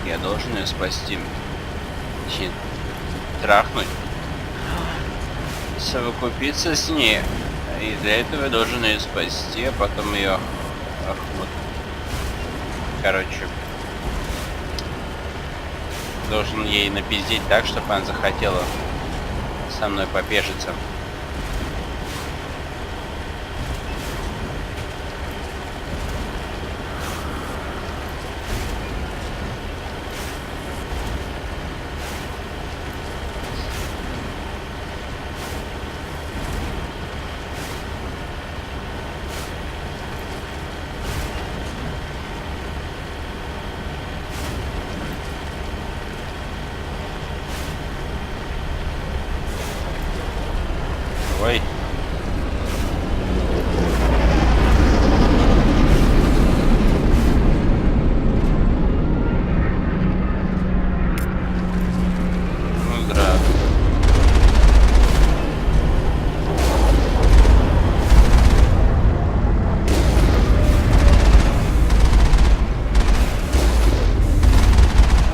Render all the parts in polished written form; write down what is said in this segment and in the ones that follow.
Я должен ее спасти. Точнее, трахнуть. Совокупиться с ней. И для этого я должен ее спасти, а потом ее... вот. Короче. Должен ей напиздеть так, чтобы она захотела со мной попежиться. Ой. Ну, здравствуй.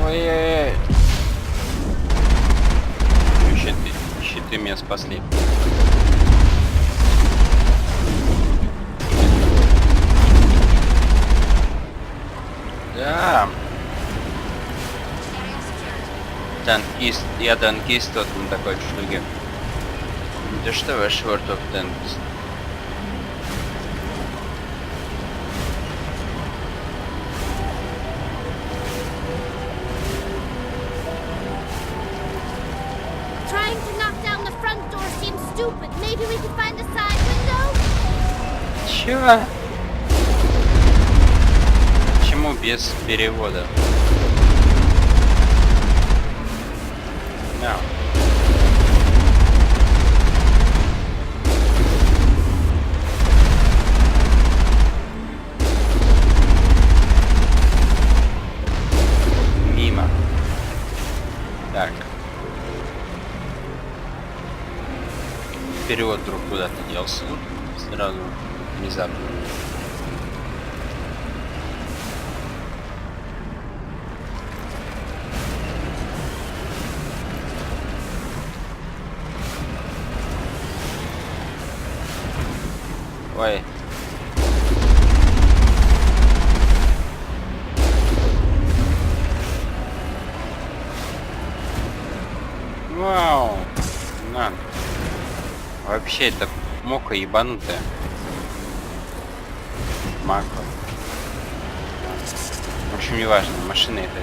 Ой-ой-ой. Щиты меня спасли. Да. Танкист. Я танкист, вот на такой штуке. Да что ваш World of Tanks? Trying to knock down the front door seems stupid. Maybe we could find a side window? Чё? Почему без перевода? Да. Мимо. Так. Перевод вдруг куда-то делся. Сразу внезапно. Ой. Вау. На. Вообще это мока ебанутая. Макро. В общем, не важно. Машина это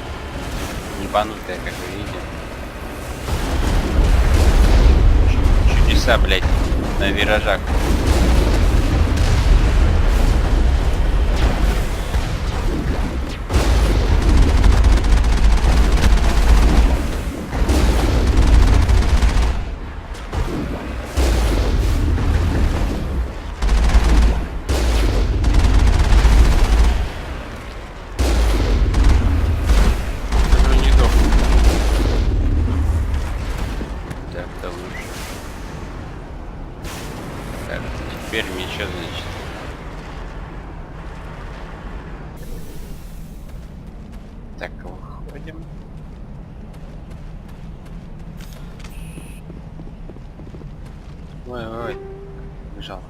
ебанутая, как вы видите. Чудеса, блядь, на виражах. Теперь мне что значит? Так, выходим. Ой, жалко.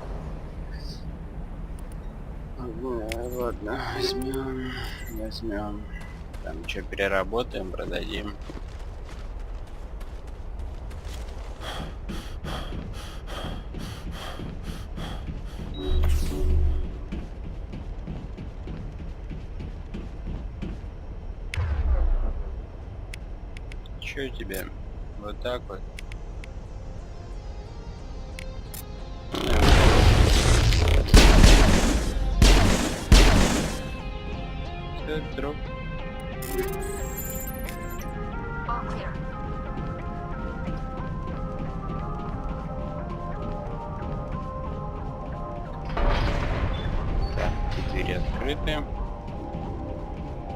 Ладно, возьмем. Там что, переработаем, продадим. Чё тебе? Вот так вот. Труп. Так, двери открыты.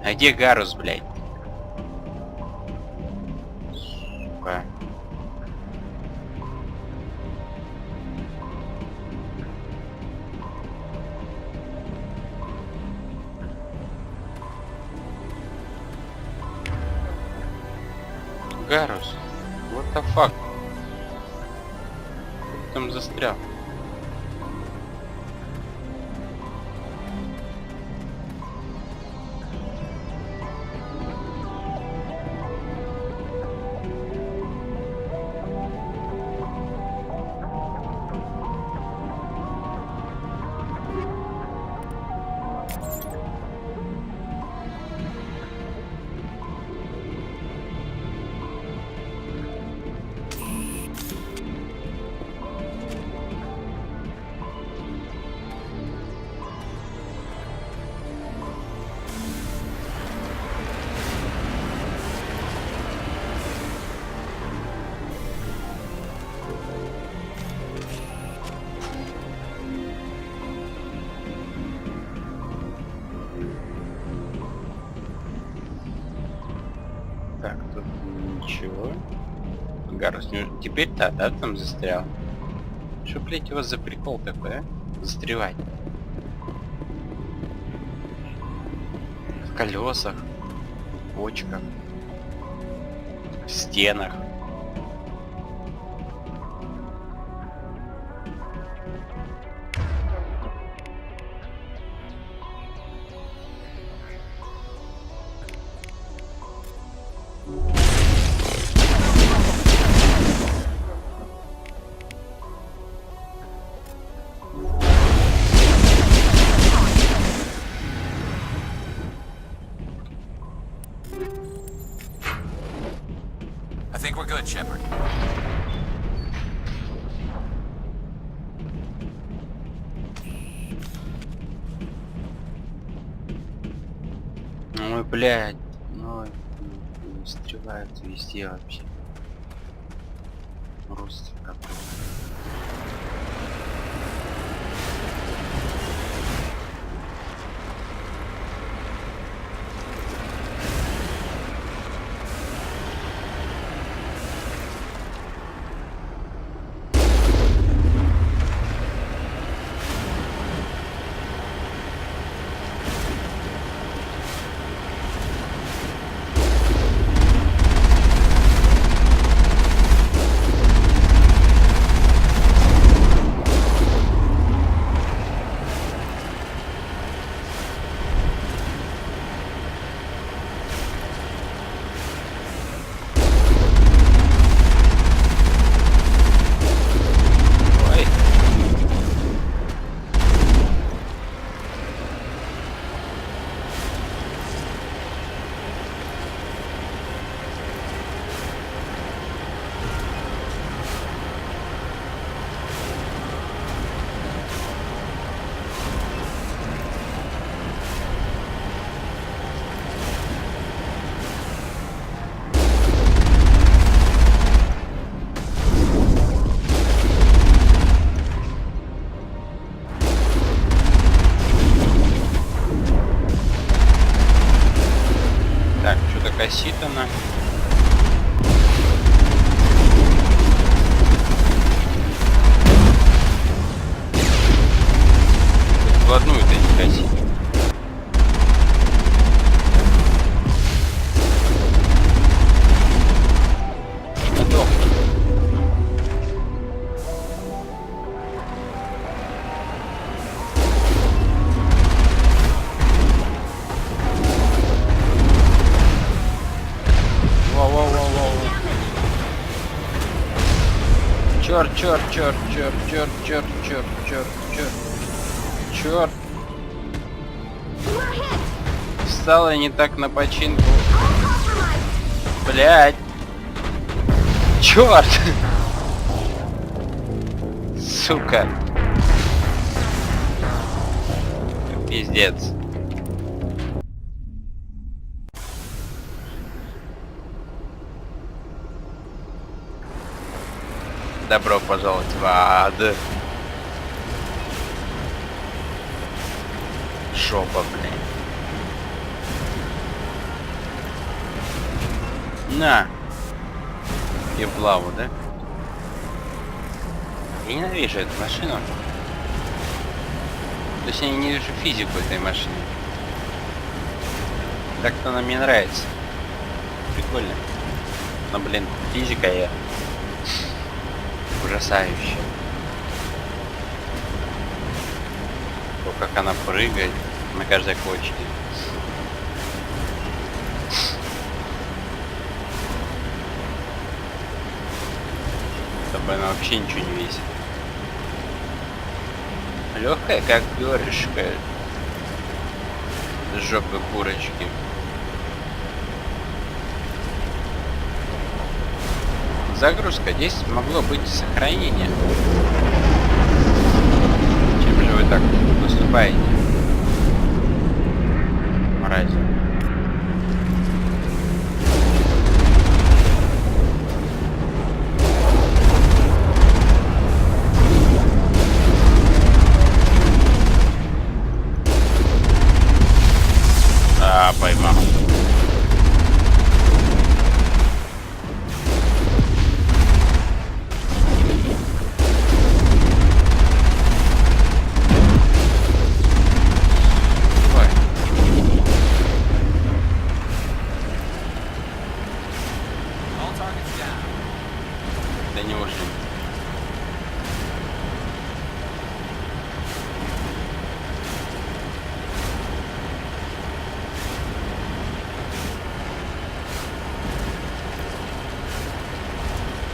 А где Гарус, блядь? Сука. Гарус, what the fuck? Ты там застрял. Так, тут ничего. Гарус, теперь-то, да, там застрял? Что, блять, у вас за прикол такой, а? Застревать. В колесах, в бочках, в стенах. I think we're good, Shepard. Ой, блядь, ну, стреляют везде вообще. Просто какой-то. Косит она. Вплотную-то не косит. Готов. Черт, черт, черт, черт, черт, черт, черт, черт, черт, черт. Встала не так на починку. Блять. Черт. Сука. Пиздец. Добро пожаловать в ад. Жопа, блин. На. И в лаву, да? Я ненавижу эту машину. То есть я не вижу физику этой машины. Так-то она мне нравится. Прикольно. Но, блин, физика я ужасающая. То, как она прыгает на каждой кочке. Чтобы она вообще ничего не весит. Легкая, как перышко с жопы курочки. Загрузка. Здесь могло быть сохранение. Чем же вы так поступаете? Мрази. Поймал. Да неужели?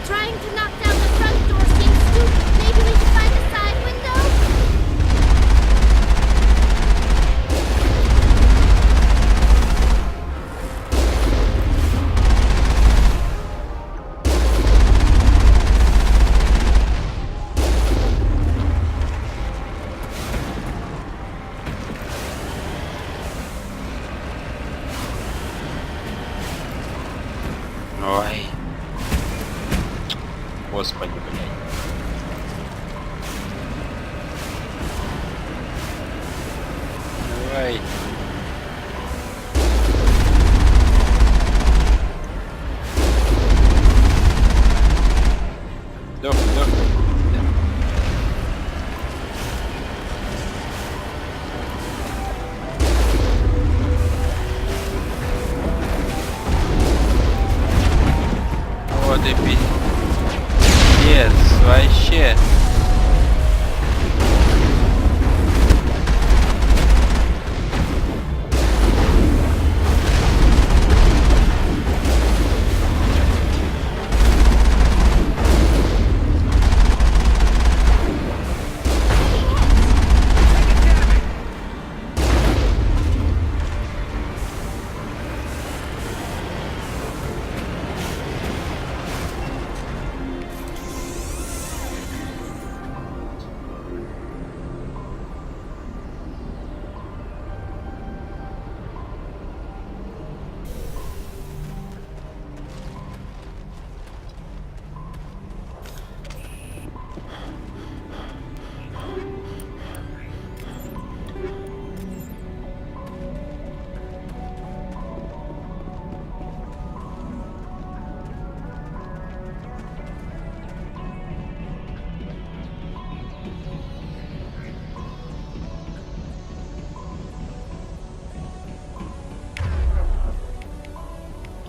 Trying to knock down the front door seems stupid. Maybe we can find a side window? Ой. Господи, блядь. Давай. Дох. Вот и пиздец, вообще.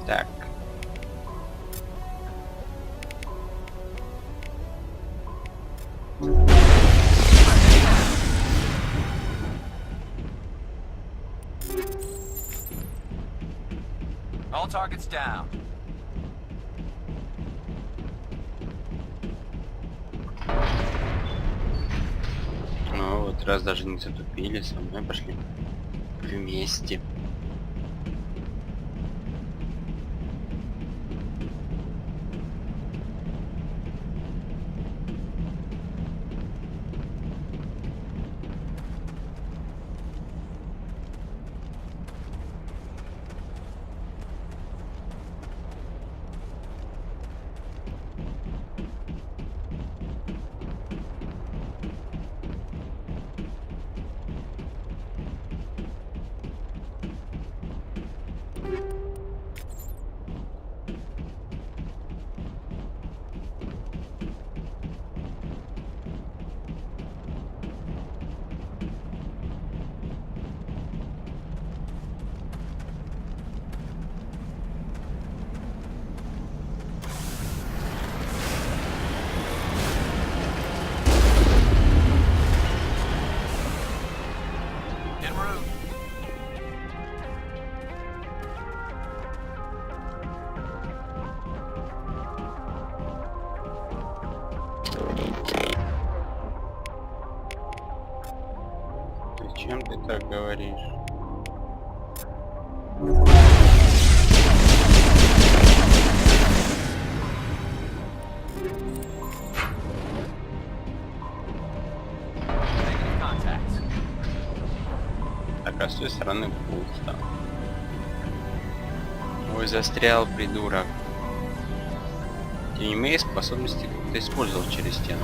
Так. All targets down. Ну вот, раз даже не затупили, со мной пошли вместе. так говоришь? Negative contact. Так, а с той стороны пусто. Ой, застрял, придурок. Я не имею способности как-то использовать через стену.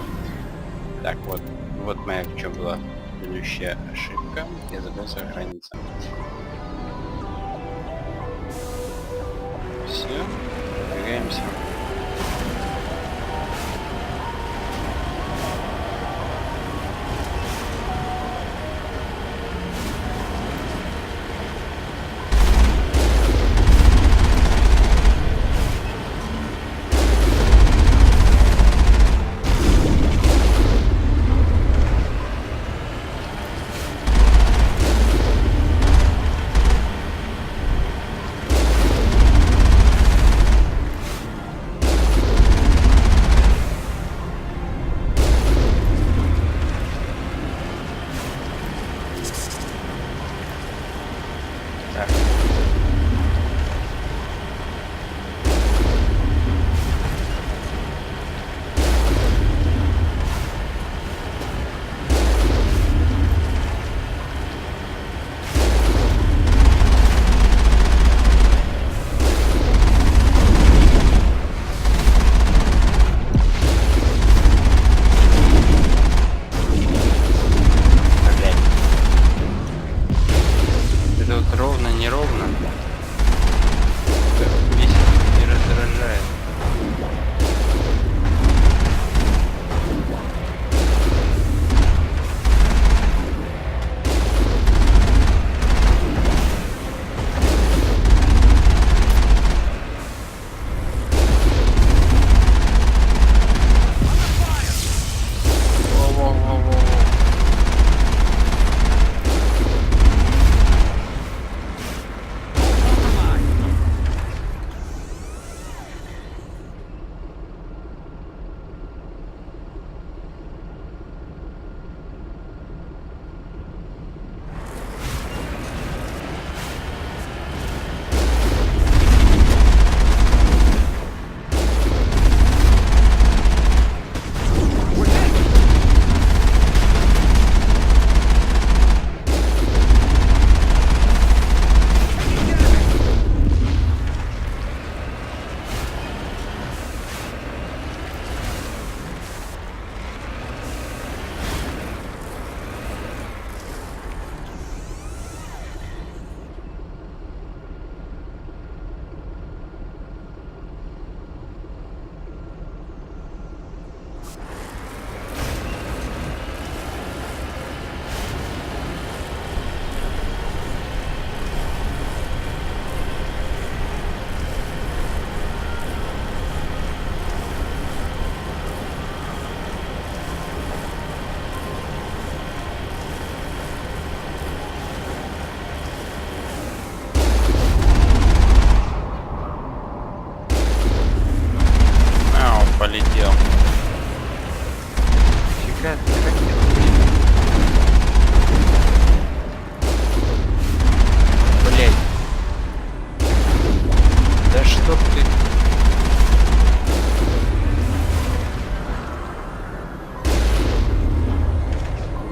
Так, вот. Вот моя в чем была предыдущая ошибка. Я забыл сохраниться. Все. Двигаемся. Полетел. Фига, блять. Да что ты?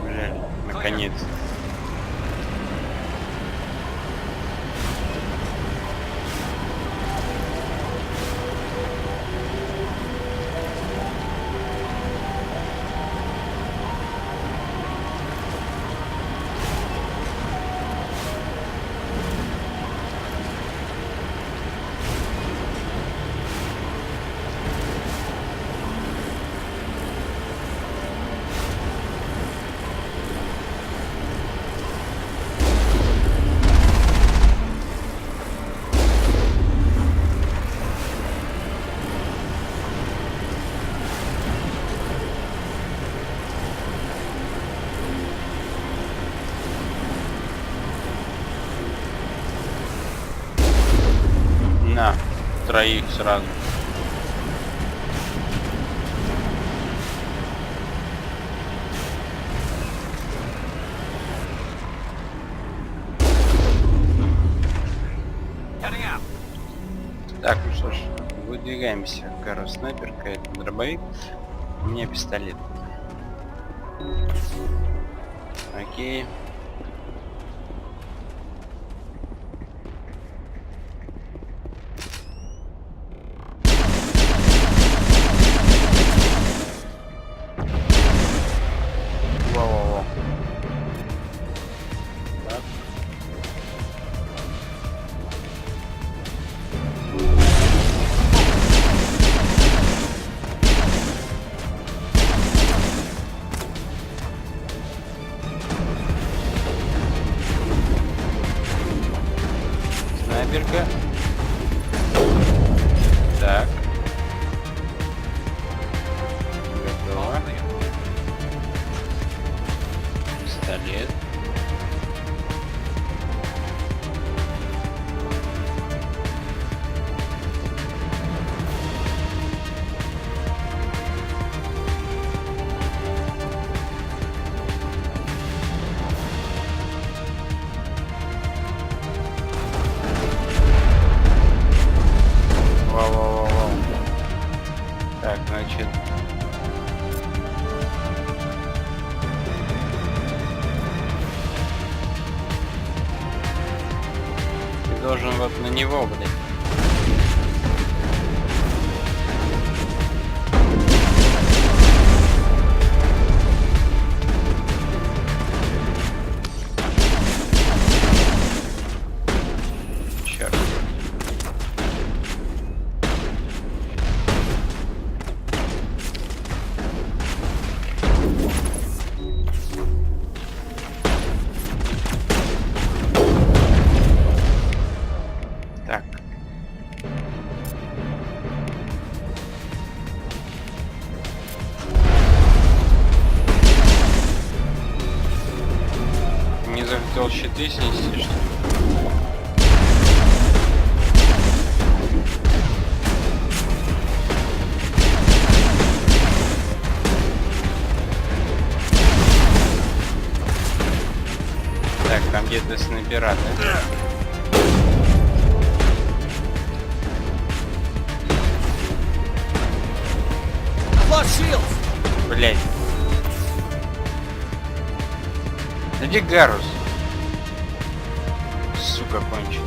Блять, наконец. На, троих сразу. Так, ну что ж, выдвигаемся. Кару снайперка, это дробовик. У меня пистолет. Окей. Во-во-во. Так. Снайперка. Так. Готово. Пистолет. Вау-вау-вау-вау. Так, значит... Ты должен вот на него, блядь. Черт. Так. Не захотел щиты снести, что ли? Так, там где-то снайпера, да? Блять. Где Гарус? Сука, конченый.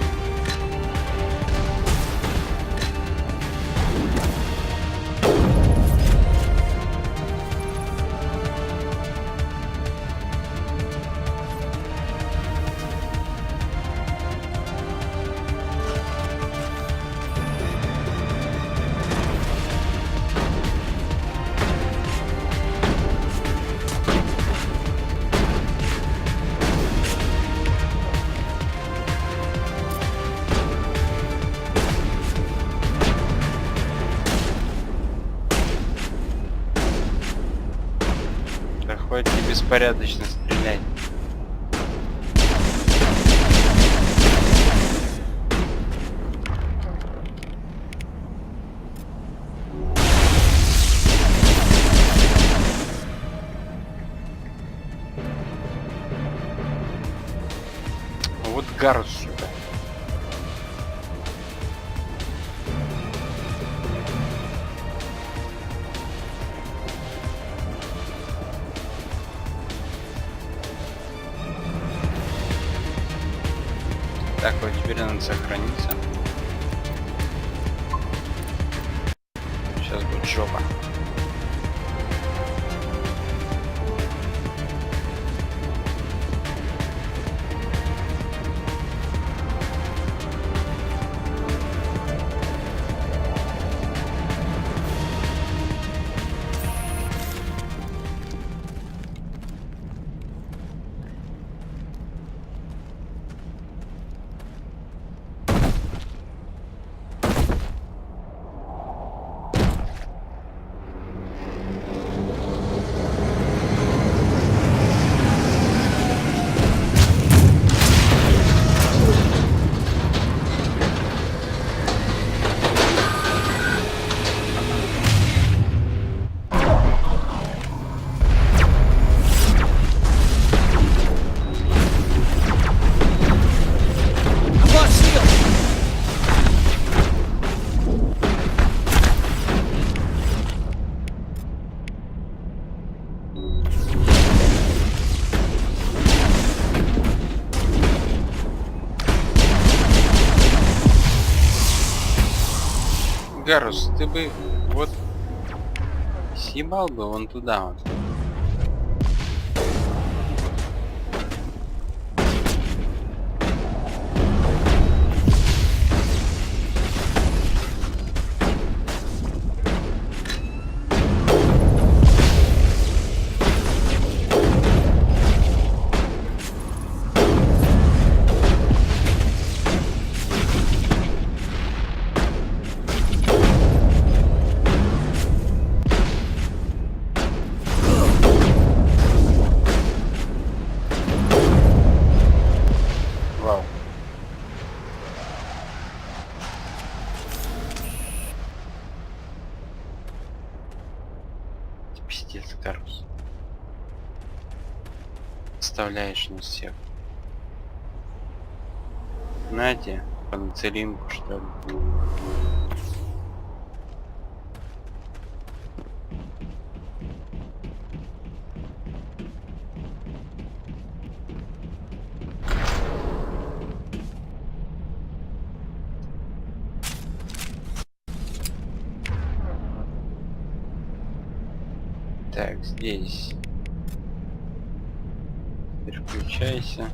Да хватит беспорядочно стрелять. Вот Гарус, сука. Так, вот теперь надо сохраниться. Сейчас будет жопа. Гарус, ты бы вот съебал бы вон туда вот. Вау. Пиздец, Гарус. Вставляешь нас всех. Знаете, панцелинку что ли? Так, здесь. Переключайся.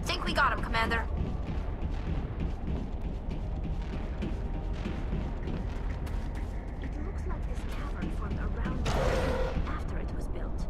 Think we got him, Commander. It looks like this cavern formed around the building after it was built.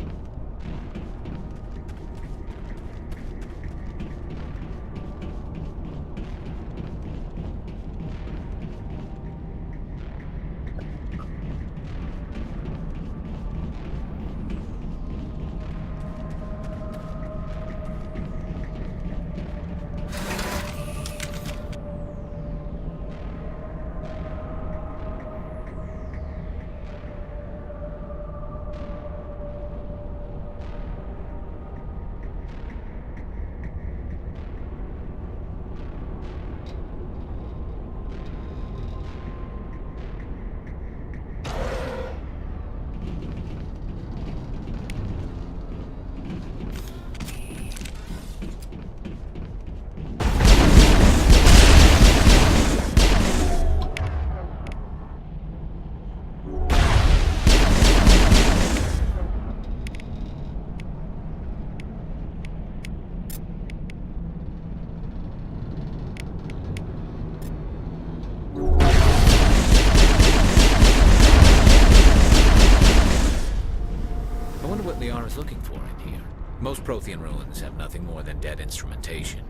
Liara's looking for in here. Most Prothean ruins have nothing more than dead instrumentation.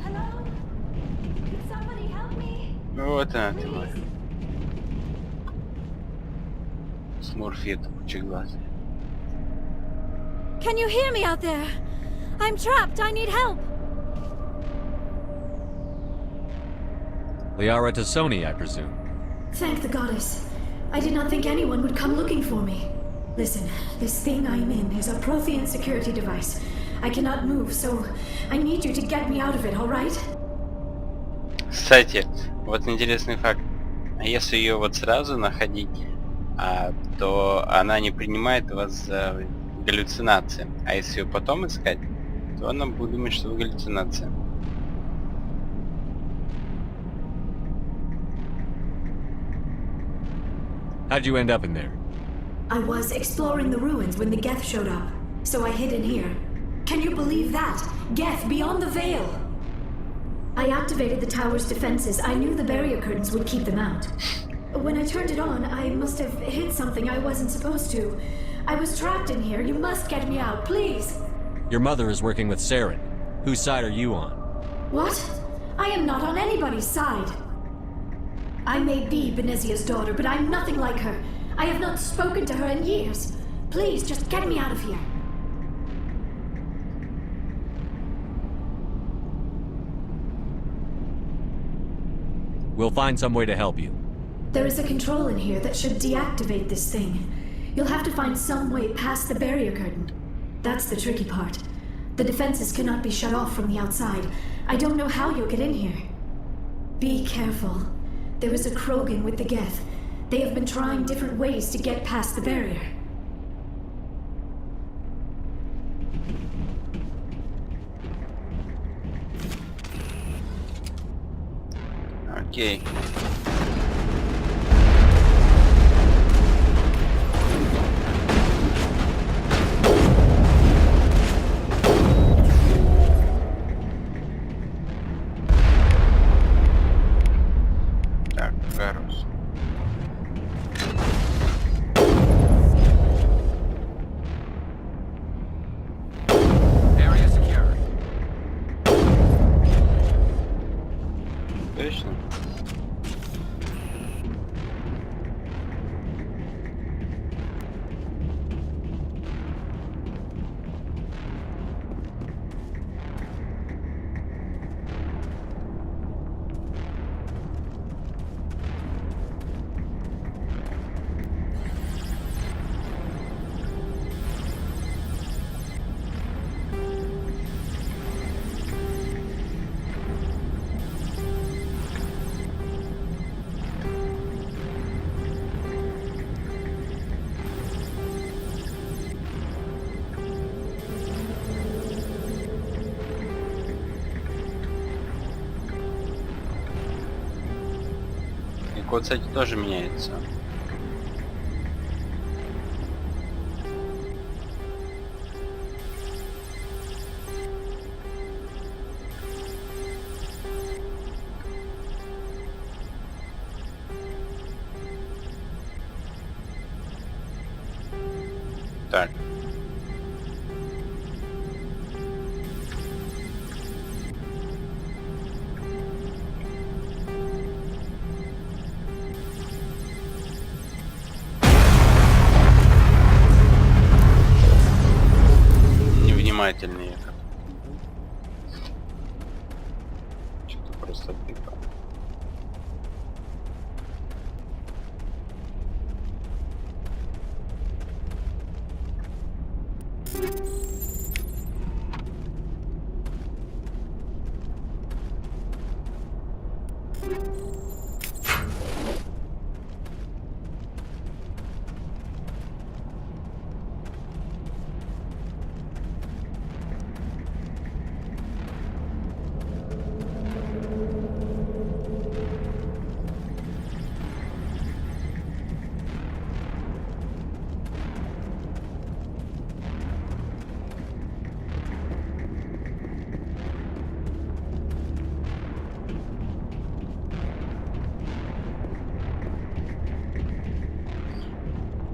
Hello? Could somebody help me? Вот она ты моя. Смурфит пучеглазый. Can you hear me out there? I'm trapped. I need help. Liara to Sony, I presume. Thank the goddess. I did not think anyone would come looking for me. Listen, this thing I'm in is a Prothean security device. I cannot move, so I need you to get me out of it, alright? Кстати, вот интересный факт. Если ее вот сразу находить, то она не принимает вас за галлюцинации. А если ее потом искать, то она будет думать, что вы галлюцинация. How'd you end up in there? I was exploring the ruins when the Geth showed up, so I hid in here. Can you believe that? Geth, beyond the veil! I activated the tower's defenses. I knew the barrier curtains would keep them out. When I turned it on, I must have hit something I wasn't supposed to. I was trapped in here. You must get me out, please! Your mother is working with Saren. Whose side are you on? What? I am not on anybody's side. I may be Benezia's daughter, but I'm nothing like her. I have not spoken to her in years. Please, just get me out of here. We'll find some way to help you. There is a control in here that should deactivate this thing. You'll have to find some way past the barrier curtain. That's the tricky part. The defenses cannot be shut off from the outside. I don't know how you'll get in here. Be careful. There is a Krogan with the Geth. They have been trying different ways to get past the barrier. Окей. Так, Гарус. Area secure. Точно? И код, кстати, тоже меняется. Так. Невнимательный я как. Что-то просто тыкал.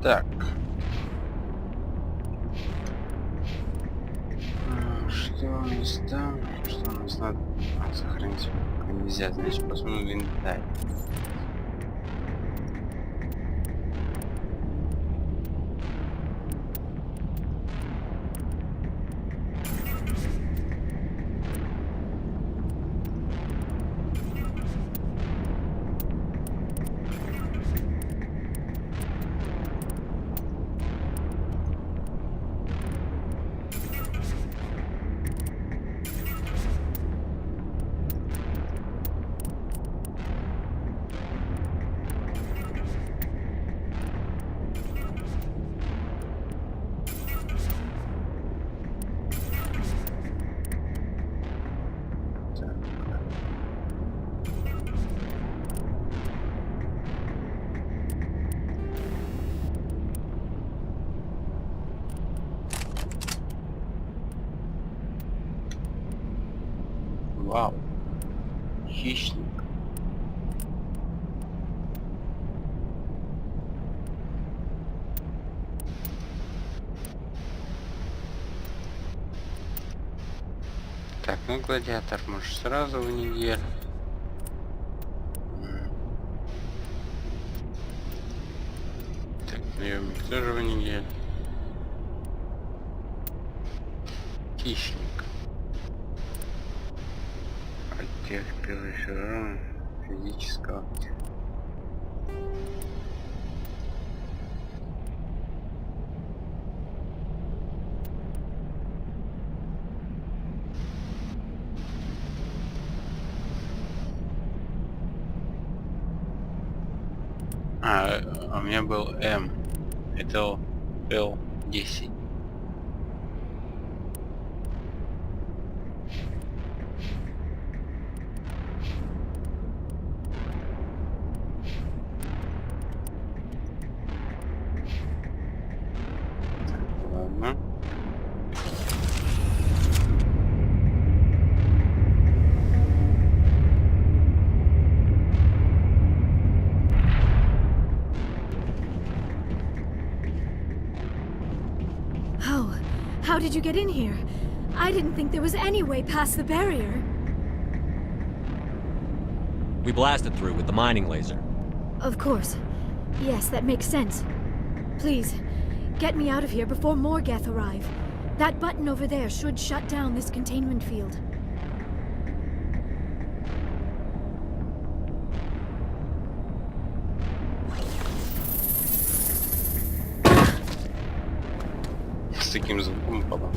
Так. Что у нас там? Что у нас надо сохранить? Пока нельзя, значит, посмотрим инвентарь. Вау. Хищник. Так, ну гладиатор может сразу в неделю. Так, наемник тоже в неделю. Хищник. Тех превышения физического. А у меня был М. Это был 10. Ладно. How did you get in here? I didn't think there was any way past the barrier. We blasted through with the mining laser. Of course. Yes, that makes sense. Please, get me out of here before more Geth arrive. That button over there should shut down this containment field. С таким звуком упала.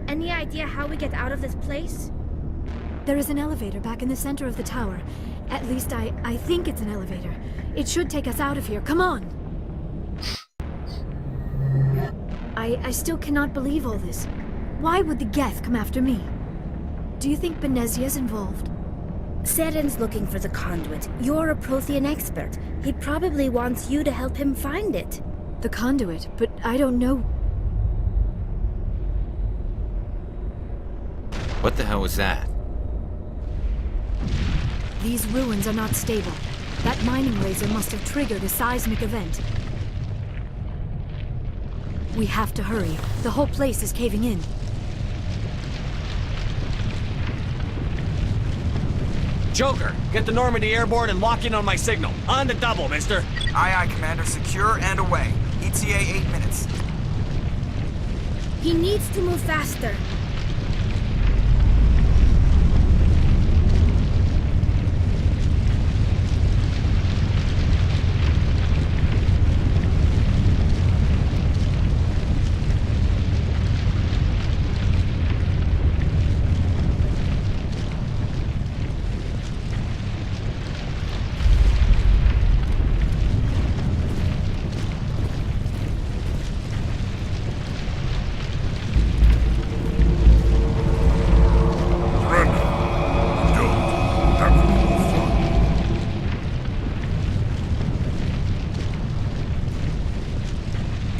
Any idea how we get out of this place? There is an elevator back in the center of the tower. At least I think it's an elevator. It should take us out of here. Come on! I still cannot believe all this. Why would the Geth come after me? Do you think Benezia's involved? Seren's looking for the conduit. You're a Prothean expert. He probably wants you to help him find it. The conduit, but I don't know. What the hell was that? These ruins are not stable. That mining laser must have triggered a seismic event. We have to hurry. The whole place is caving in. Joker, get the Normandy airborne and lock in on my signal. On the double, mister. Aye, aye, Commander. Secure and away. ETA 8 minutes. He needs to move faster.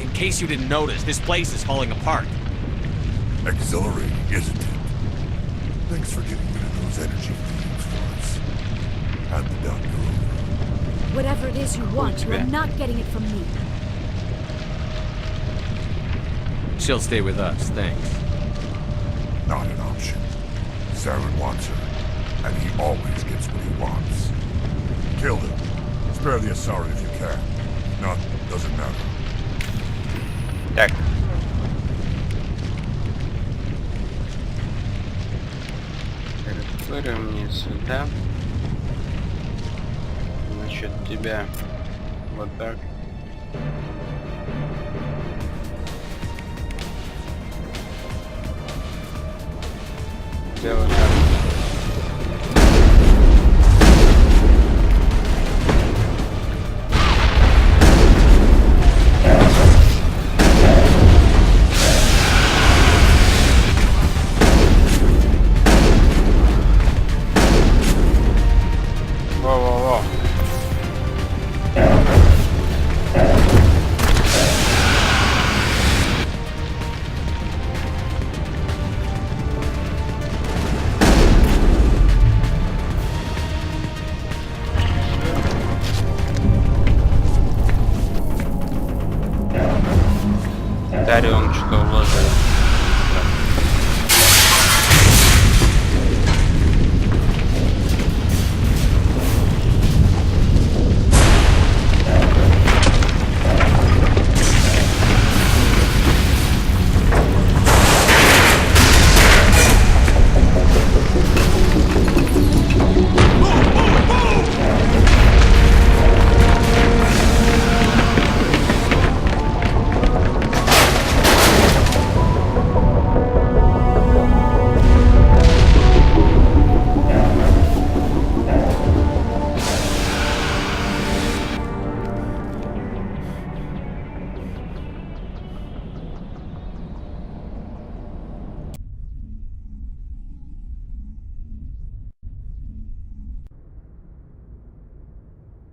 In case you didn't notice, this place is falling apart. Exhilarating, isn't it? Thanks for getting rid of those energy fields for us. Hand the doctor over. Whatever it is you want, you're not getting it from me. She'll stay with us, thanks. Not an option. Saren wants her, and he always gets what he wants. Kill him. Spare the Asari if you can. If not, doesn't matter. Так. Территорию мне сюда. Насчет тебя. Вот так. Дело так. комментарий он что вложил.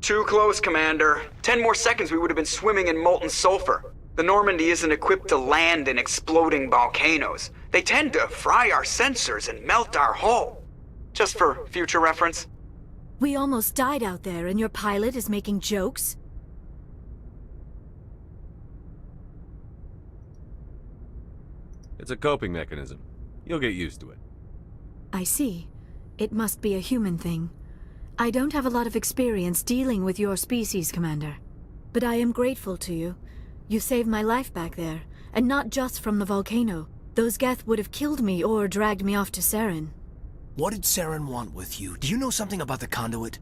Too close, Commander. 10 more seconds we would have been swimming in molten sulfur. The Normandy isn't equipped to land in exploding volcanoes. They tend to fry our sensors and melt our hull. Just for future reference. We almost died out there, and your pilot is making jokes? It's a coping mechanism. You'll get used to it. I see. It must be a human thing. I don't have a lot of experience dealing with your species, Commander. But I am grateful to you. You saved my life back there, and not just from the volcano. Those Geth would have killed me or dragged me off to Saren. What did Saren want with you? Do you know something about the conduit?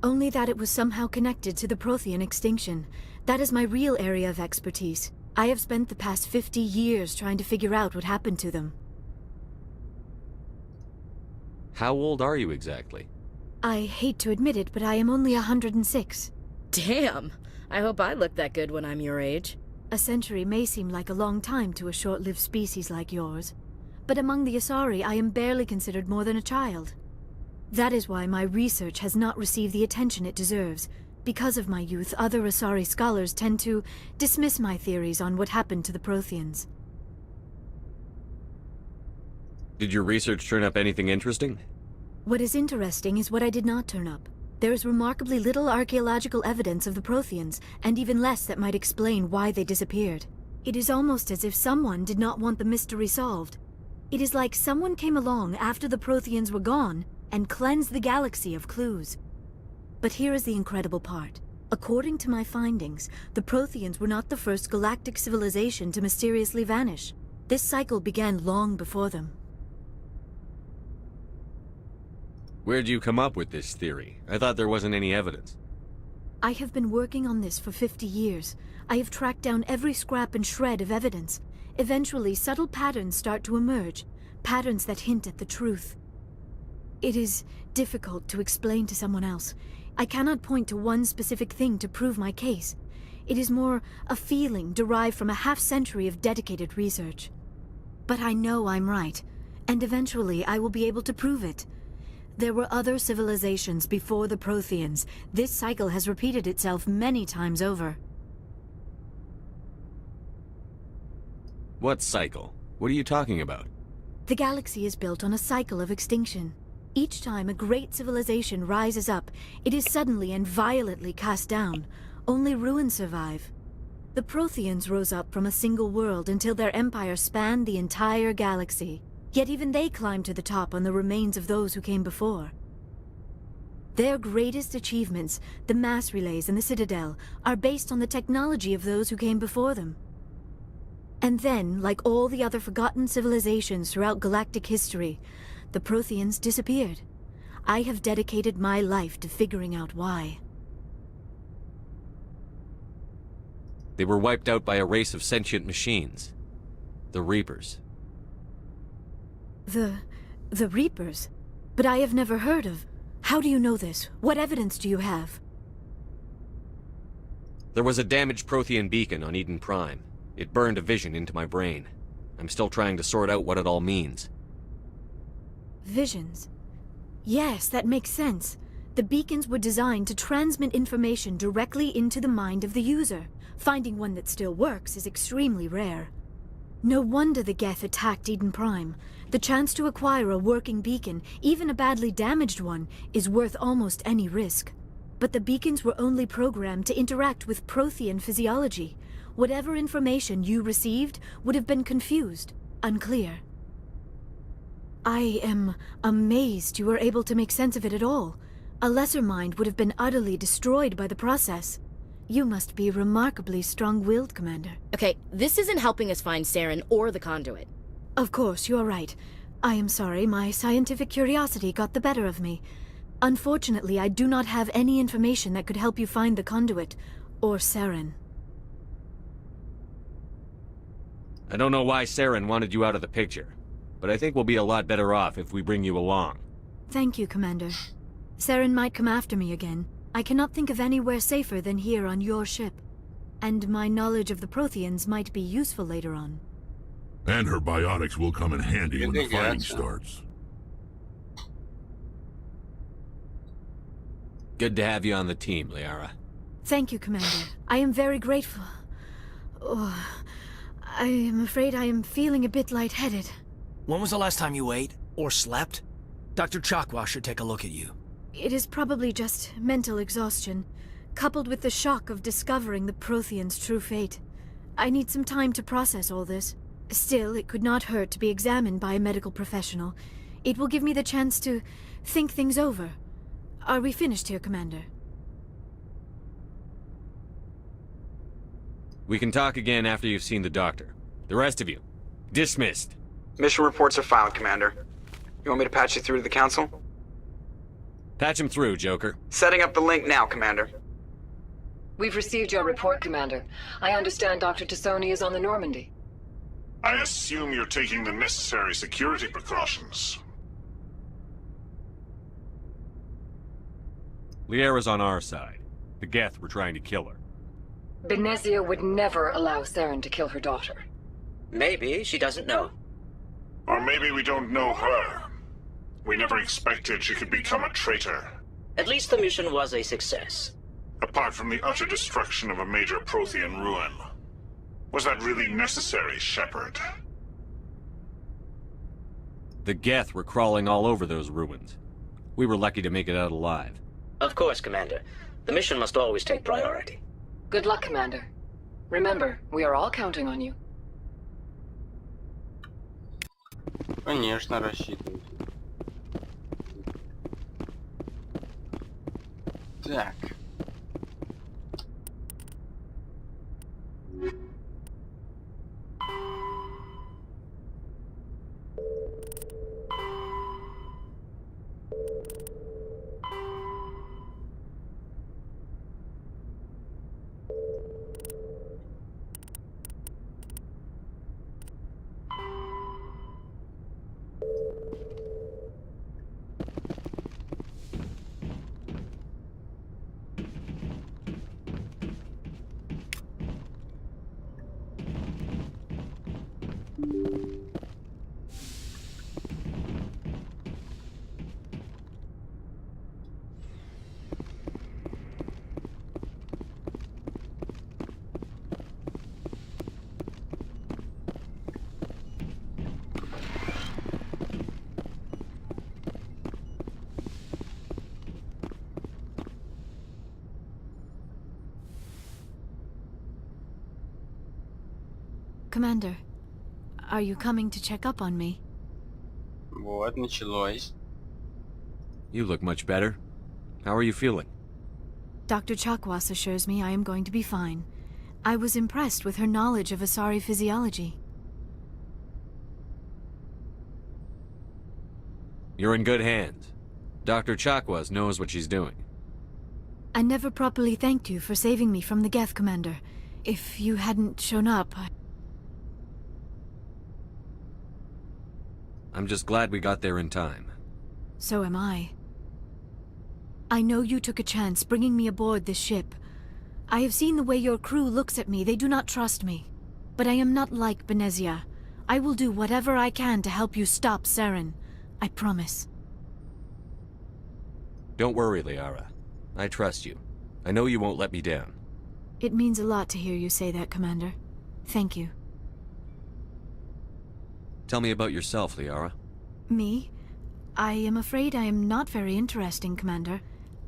Only that it was somehow connected to the Prothean extinction. That is my real area of expertise. I have spent the past 50 years trying to figure out what happened to them. How old are you exactly? I hate to admit it, but I am only 106. Damn! I hope I look that good when I'm your age. A century may seem like a long time to a short-lived species like yours, but among the Asari I am barely considered more than a child. That is why my research has not received the attention it deserves. Because of my youth, other Asari scholars tend to dismiss my theories on what happened to the Protheans. Did your research turn up anything interesting? What is interesting is what I did not turn up. There is remarkably little archaeological evidence of the Protheans, and even less that might explain why they disappeared. It is almost as if someone did not want the mystery solved. It is like someone came along after the Protheans were gone and cleansed the galaxy of clues. But here is the incredible part. According to my findings, the Protheans were not the first galactic civilization to mysteriously vanish. This cycle began long before them. Where'd you come up with this theory? I thought there wasn't any evidence. I have been working on this for 50 years. I have tracked down every scrap and shred of evidence. Eventually, subtle patterns start to emerge, patterns that hint at the truth. It is difficult to explain to someone else. I cannot point to one specific thing to prove my case. It is more a feeling derived from a half-century of dedicated research. But I know I'm right, and eventually I will be able to prove it. There were other civilizations before the Protheans. This cycle has repeated itself many times over. What cycle? What are you talking about? The galaxy is built on a cycle of extinction. Each time a great civilization rises up, it is suddenly and violently cast down. Only ruins survive. The Protheans rose up from a single world until their empire spanned the entire galaxy. Yet even they climbed to the top on the remains of those who came before. Their greatest achievements, the mass relays and the Citadel, are based on the technology of those who came before them. And then, like all the other forgotten civilizations throughout galactic history, the Protheans disappeared. I have dedicated my life to figuring out why. They were wiped out by a race of sentient machines. The Reapers. The Reapers? But I have never heard of. How do you know this? What evidence do you have? There was a damaged Prothean beacon on Eden Prime. It burned a vision into my brain. I'm still trying to sort out what it all means. Visions? Yes, that makes sense. The beacons were designed to transmit information directly into the mind of the user. Finding one that still works is extremely rare. No wonder the Geth attacked Eden Prime. The chance to acquire a working beacon, even a badly damaged one, is worth almost any risk. But the beacons were only programmed to interact with Prothean physiology. Whatever information you received would have been confused, unclear. I am amazed you were able to make sense of it at all. A lesser mind would have been utterly destroyed by the process. You must be remarkably strong-willed, Commander. Okay, this isn't helping us find Saren or the conduit. Of course, you're right. I am sorry, my scientific curiosity got the better of me. Unfortunately, I do not have any information that could help you find the conduit, or Saren. I don't know why Saren wanted you out of the picture, but I think we'll be a lot better off if we bring you along. Thank you, Commander. Saren might come after me again. I cannot think of anywhere safer than here on your ship. And my knowledge of the Protheans might be useful later on. And her biotics will come in handy when the fighting Gotcha. starts. Good to have you on the team, Liara. Thank you, Commander. I am very grateful. Oh, I am afraid I am feeling a bit lightheaded. When was the last time you ate? Or slept? Dr. Chakwa should take a look at you. It is probably just mental exhaustion, coupled with the shock of discovering the Protheans' true fate. I need some time to process all this. Still, it could not hurt to be examined by a medical professional. It will give me the chance to think things over. Are we finished here, Commander? We can talk again after you've seen the doctor. The rest of you, dismissed. Mission reports are filed, Commander. You want me to patch you through to the Council? Patch him through, Joker. Setting up the link now, Commander. We've received your report, Commander. I understand Dr. Tassoni is on the Normandy. I assume you're taking the necessary security precautions. Liara's on our side. The Geth were trying to kill her. Benezia would never allow Saren to kill her daughter. Maybe she doesn't know. Or maybe we don't know her. We never expected she could become a traitor. At least the mission was a success. Apart from the utter destruction of a major Prothean ruin. Was that really necessary, Shepard? The Geth were crawling all over those ruins. We were lucky to make it out alive. Of course, Commander. The mission must always take priority. Good luck, Commander. Remember, we are all counting on you. Конечно, рассчитывайте. Так. Commander, are you coming to check up on me? Вот, началось. You look much better. How are you feeling? Dr. Chakwas assures me I am going to be fine. I was impressed with her knowledge of Asari physiology. You're in good hands. Dr. Chakwas knows what she's doing. I never properly thanked you for saving me from the Geth, Commander. If you hadn't shown up, I'm just glad we got there in time. So am I. I know you took a chance bringing me aboard this ship. I have seen the way your crew looks at me. They do not trust me. But I am not like Benezia. I will do whatever I can to help you stop Saren. I promise. Don't worry, Liara. I trust you. I know you won't let me down. It means a lot to hear you say that, Commander. Thank you. Tell me about yourself, Liara. Me? I am afraid I am not very interesting, Commander.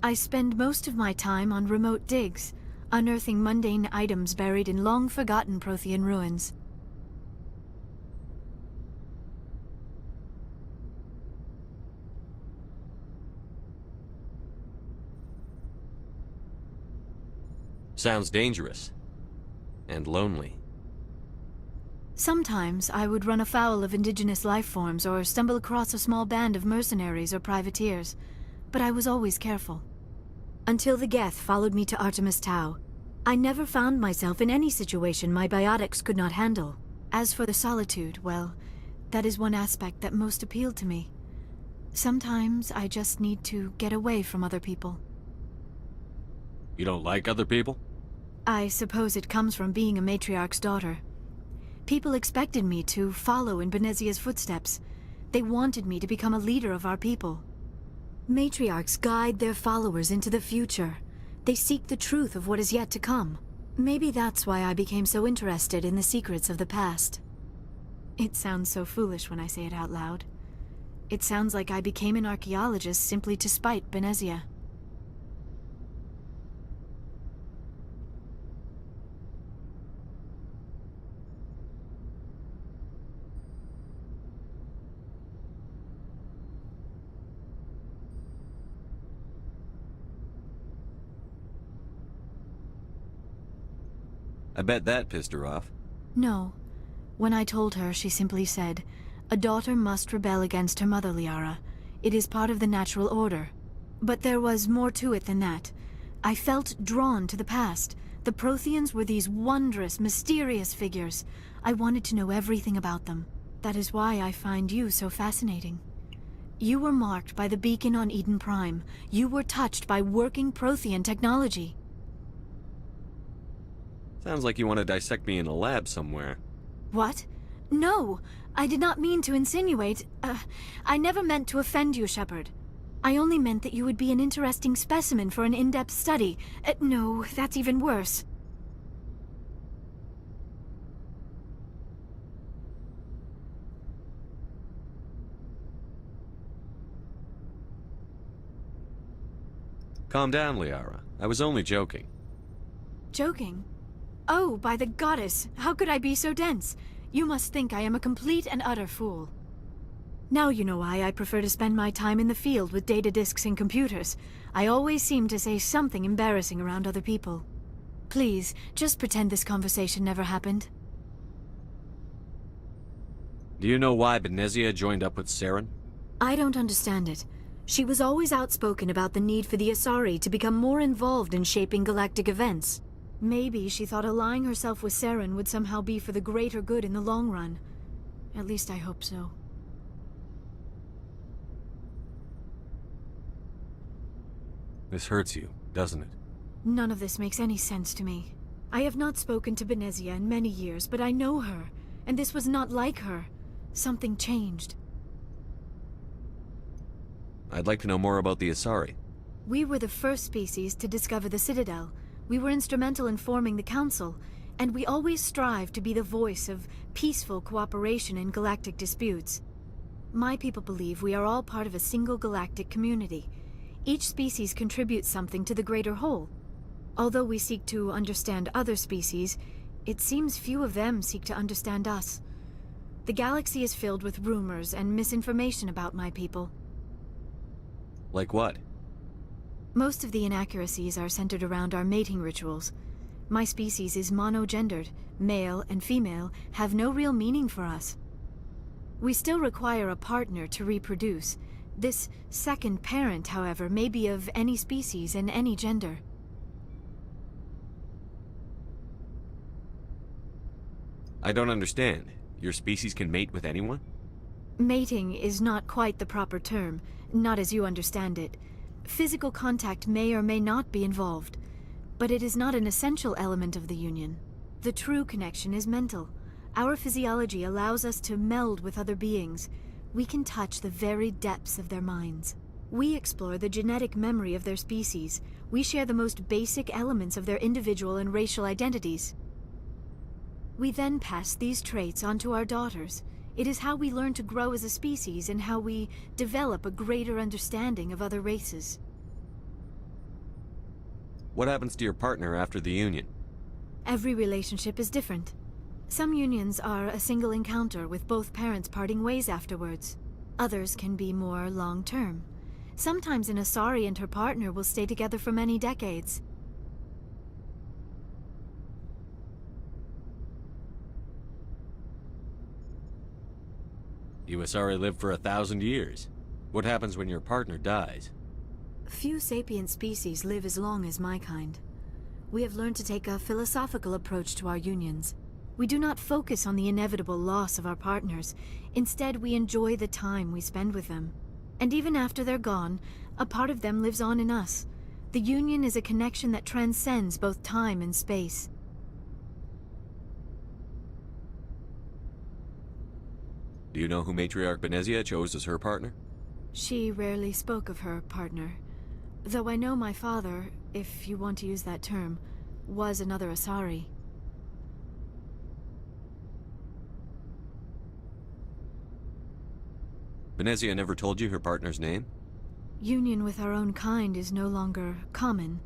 I spend most of my time on remote digs. unearthing mundane items buried in long-forgotten Prothean ruins. Sounds dangerous. And lonely. Sometimes I would run afoul of indigenous life forms or stumble across a small band of mercenaries or privateers, but I was always careful. Until the Geth followed me to Artemis Tau, I never found myself in any situation my biotics could not handle. As for the solitude, well, that is one aspect that most appealed to me. Sometimes I just need to get away from other people. You don't like other people? I suppose it comes from being a matriarch's daughter. People expected me to follow in Benezia's footsteps. They wanted me to become a leader of our people. Matriarchs guide their followers into the future. They seek the truth of what is yet to come. Maybe that's why I became so interested in the secrets of the past. It sounds so foolish when I say it out loud. It sounds like I became an archaeologist simply to spite Benezia. I bet that pissed her off. No. When I told her, she simply said, "A daughter must rebel against her mother, Liara. It is part of the natural order." But there was more to it than that. I felt drawn to the past. The Protheans were these wondrous, mysterious figures. I wanted to know everything about them. That is why I find you so fascinating. You were marked by the beacon on Eden Prime. You were touched by working Prothean technology. Sounds like you want to dissect me in a lab somewhere. What? No! I did not mean to insinuate. I never meant to offend you, Shepard. I only meant that you would be an interesting specimen for an in-depth study. No, that's even worse. Calm down, Liara. I was only joking. Joking? Oh, by the goddess, how could I be so dense? You must think I am a complete and utter fool. Now you know why I prefer to spend my time in the field with data disks and computers. I always seem to say something embarrassing around other people. Please, just pretend this conversation never happened. Do you know why Benezia joined up with Saren? I don't understand it. She was always outspoken about the need for the Asari to become more involved in shaping galactic events. Maybe she thought allying herself with Saren would somehow be for the greater good in the long run. At least I hope so. This hurts you, doesn't it? None of this makes any sense to me. I have not spoken to Benezia in many years, but I know her, and this was not like her. Something changed. I'd like to know more about the Asari. We were the first species to discover the Citadel. We were instrumental in forming the Council, and we always strive to be the voice of peaceful cooperation in galactic disputes. My people believe we are all part of a single galactic community. Each species contributes something to the greater whole. Although we seek to understand other species, it seems few of them seek to understand us. The galaxy is filled with rumors and misinformation about my people. Like what? Most of the inaccuracies are centered around our mating rituals. My species is monogendered. Male and female have no real meaning for us. We still require a partner to reproduce. This second parent, however, may be of any species and any gender. I don't understand. Your species can mate with anyone? Mating is not quite the proper term, not as you understand it. Physical contact may or may not be involved, but it is not an essential element of the union. The true connection is mental. Our physiology allows us to meld with other beings. We can touch the very depths of their minds. We explore the genetic memory of their species. We share the most basic elements of their individual and racial identities. We then pass these traits on to our daughters. It is how we learn to grow as a species and how we develop a greater understanding of other races. What happens to your partner after the union? Every relationship is different. Some unions are a single encounter with both parents parting ways afterwards. Others can be more long-term. Sometimes an Asari and her partner will stay together for many decades. You Asari live for 1,000 years. What happens when your partner dies? Few sapient species live as long as my kind. We have learned to take a philosophical approach to our unions. We do not focus on the inevitable loss of our partners. Instead, we enjoy the time we spend with them. And even after they're gone, a part of them lives on in us. The union is a connection that transcends both time and space. Do you know who Matriarch Benezia chose as her partner? She rarely spoke of her partner. Though I know my father, if you want to use that term, was another Asari. Benezia never told you her partner's name? Union with our own kind is no longer common,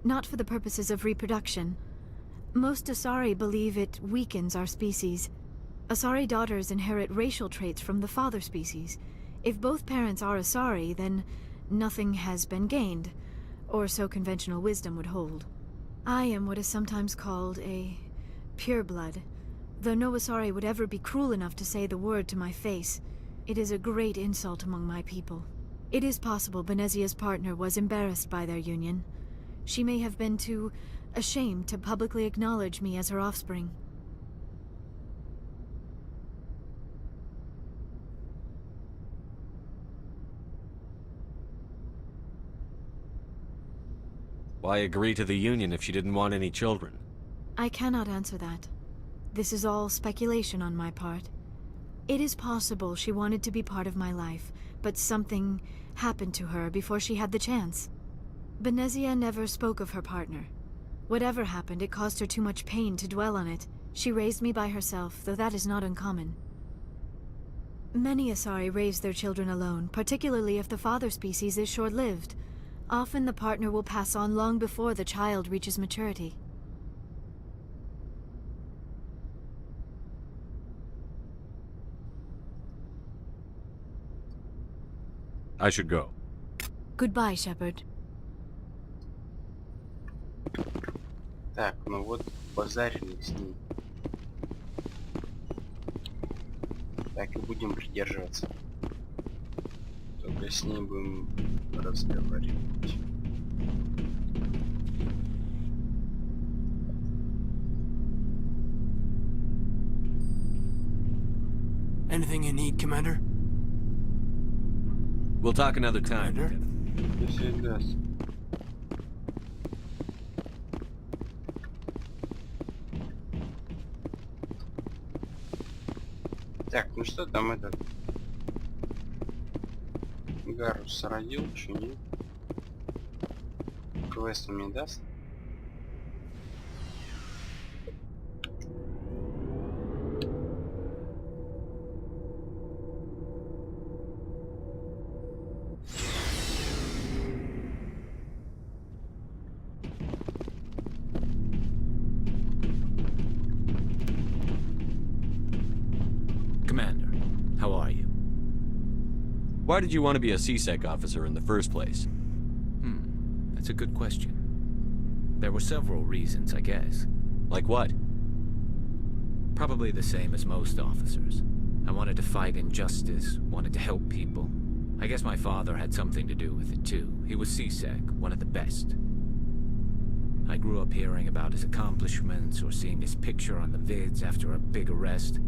not for the purposes of reproduction. Most Asari believe it weakens our species. Asari daughters inherit racial traits from the father species. If both parents are Asari, then nothing has been gained, or so conventional wisdom would hold. I am what is sometimes called a pureblood, though no Asari would ever be cruel enough to say the word to my face. It is a great insult among my people. It is possible Benezia's partner was embarrassed by their union. She may have been too ashamed to publicly acknowledge me as her offspring. Why agree to the union if she didn't want any children? I cannot answer that. This is all speculation on my part. It is possible she wanted to be part of my life, but something happened to her before she had the chance. Benezia never spoke of her partner. Whatever happened, it caused her too much pain to dwell on it. She raised me by herself, though that is not uncommon. Many Asari raise their children alone, particularly if the father species is short-lived. Often the partner will pass on long before the child reaches maturity. I should go. Goodbye, Shepard. Так, ну вот базарили с ним. Так и будем придерживаться. Только с ним будем разговаривать. Anything you need, Commander? We'll talk another time. Если даст. Так, ну что там этот Гарус родил, что нет? Квест он мне даст? Commander, how are you? Why did you want to be a CSEC officer in the first place? That's a good question. There were several reasons, I guess. Like what? Probably the same as most officers. I wanted to fight injustice, wanted to help people. I guess my father had something to do with it too. He was CSEC, one of the best. I grew up hearing about his accomplishments or seeing his picture on the vids after a big arrest.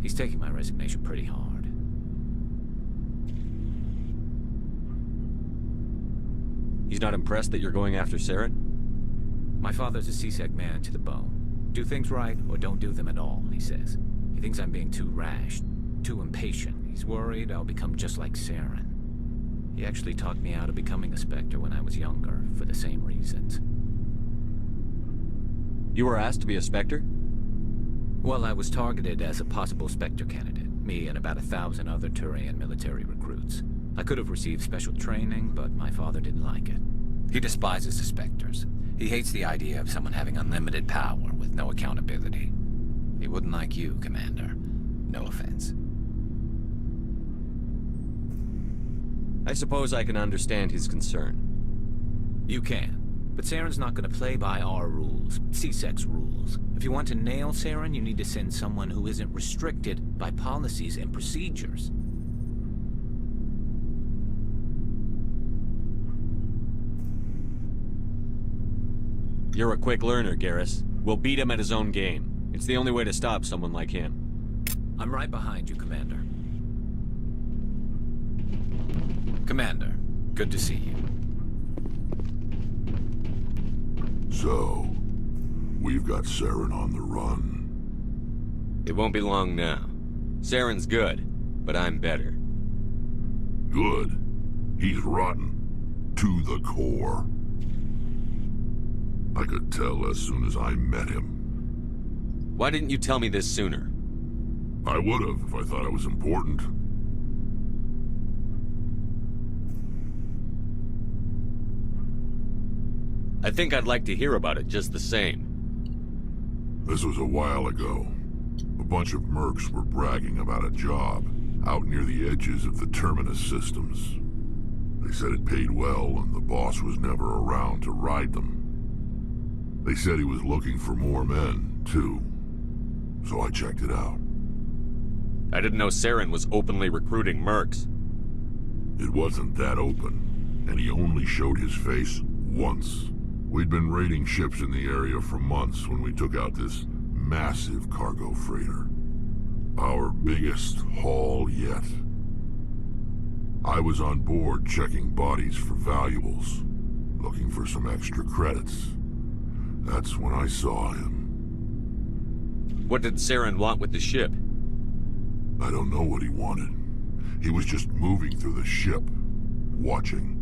He's taking my resignation pretty hard. He's not impressed that you're going after Saren? My father's a CSEC man to the bone. Do things right or don't do them at all, he says. He thinks I'm being too rash, too impatient. He's worried I'll become just like Saren. He actually talked me out of becoming a Spectre when I was younger, for the same reasons. You were asked to be a Spectre? Well, I was targeted as a possible Spectre candidate, me and about 1,000 other Turian military recruits. I could have received special training, but my father didn't like it. He despises the Spectres. He hates the idea of someone having unlimited power with no accountability. He wouldn't like you, Commander. No offense. I suppose I can understand his concern. You can. But Saren's not going to play by our rules, CSEC's rules. If you want to nail Saren, you need to send someone who isn't restricted by policies and procedures. You're a quick learner, Garrus. We'll beat him at his own game. It's the only way to stop someone like him. I'm right behind you, Commander. Commander, good to see you. So, we've got Saren on the run. It won't be long now. Saren's good, but I'm better. Good. He's rotten. To the core. I could tell as soon as I met him. Why didn't you tell me this sooner? I would have if I thought it was important. I think I'd like to hear about it just the same. This was a while ago. A bunch of mercs were bragging about a job out near the edges of the Terminus systems. They said it paid well and the boss was never around to ride them. They said he was looking for more men, too. So I checked it out. I didn't know Saren was openly recruiting mercs. It wasn't that open, and he only showed his face once. We'd been raiding ships in the area for months when we took out this massive cargo freighter. Our biggest haul yet. I was on board checking bodies for valuables, looking for some extra credits. That's when I saw him. What did Saren want with the ship? I don't know what he wanted. He was just moving through the ship, watching.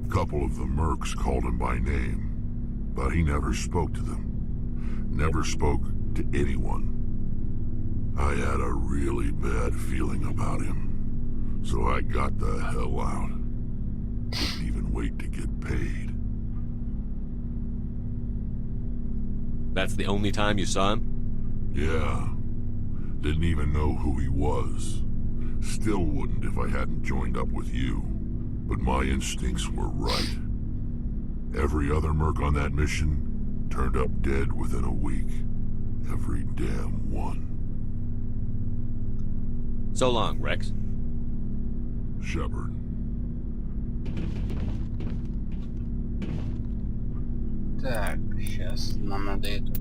A couple of the mercs called him by name, but he never spoke to them. Never spoke to anyone. I had a really bad feeling about him, so I got the hell out. Didn't even wait to get paid. That's the only time you saw him? Yeah. Didn't even know who he was. Still wouldn't if I hadn't joined up with you. But my instincts were right. Every other merc on that mission turned up dead within a week. Every damn one. So long, Rex. Shepard. Так, сейчас нам надо эту...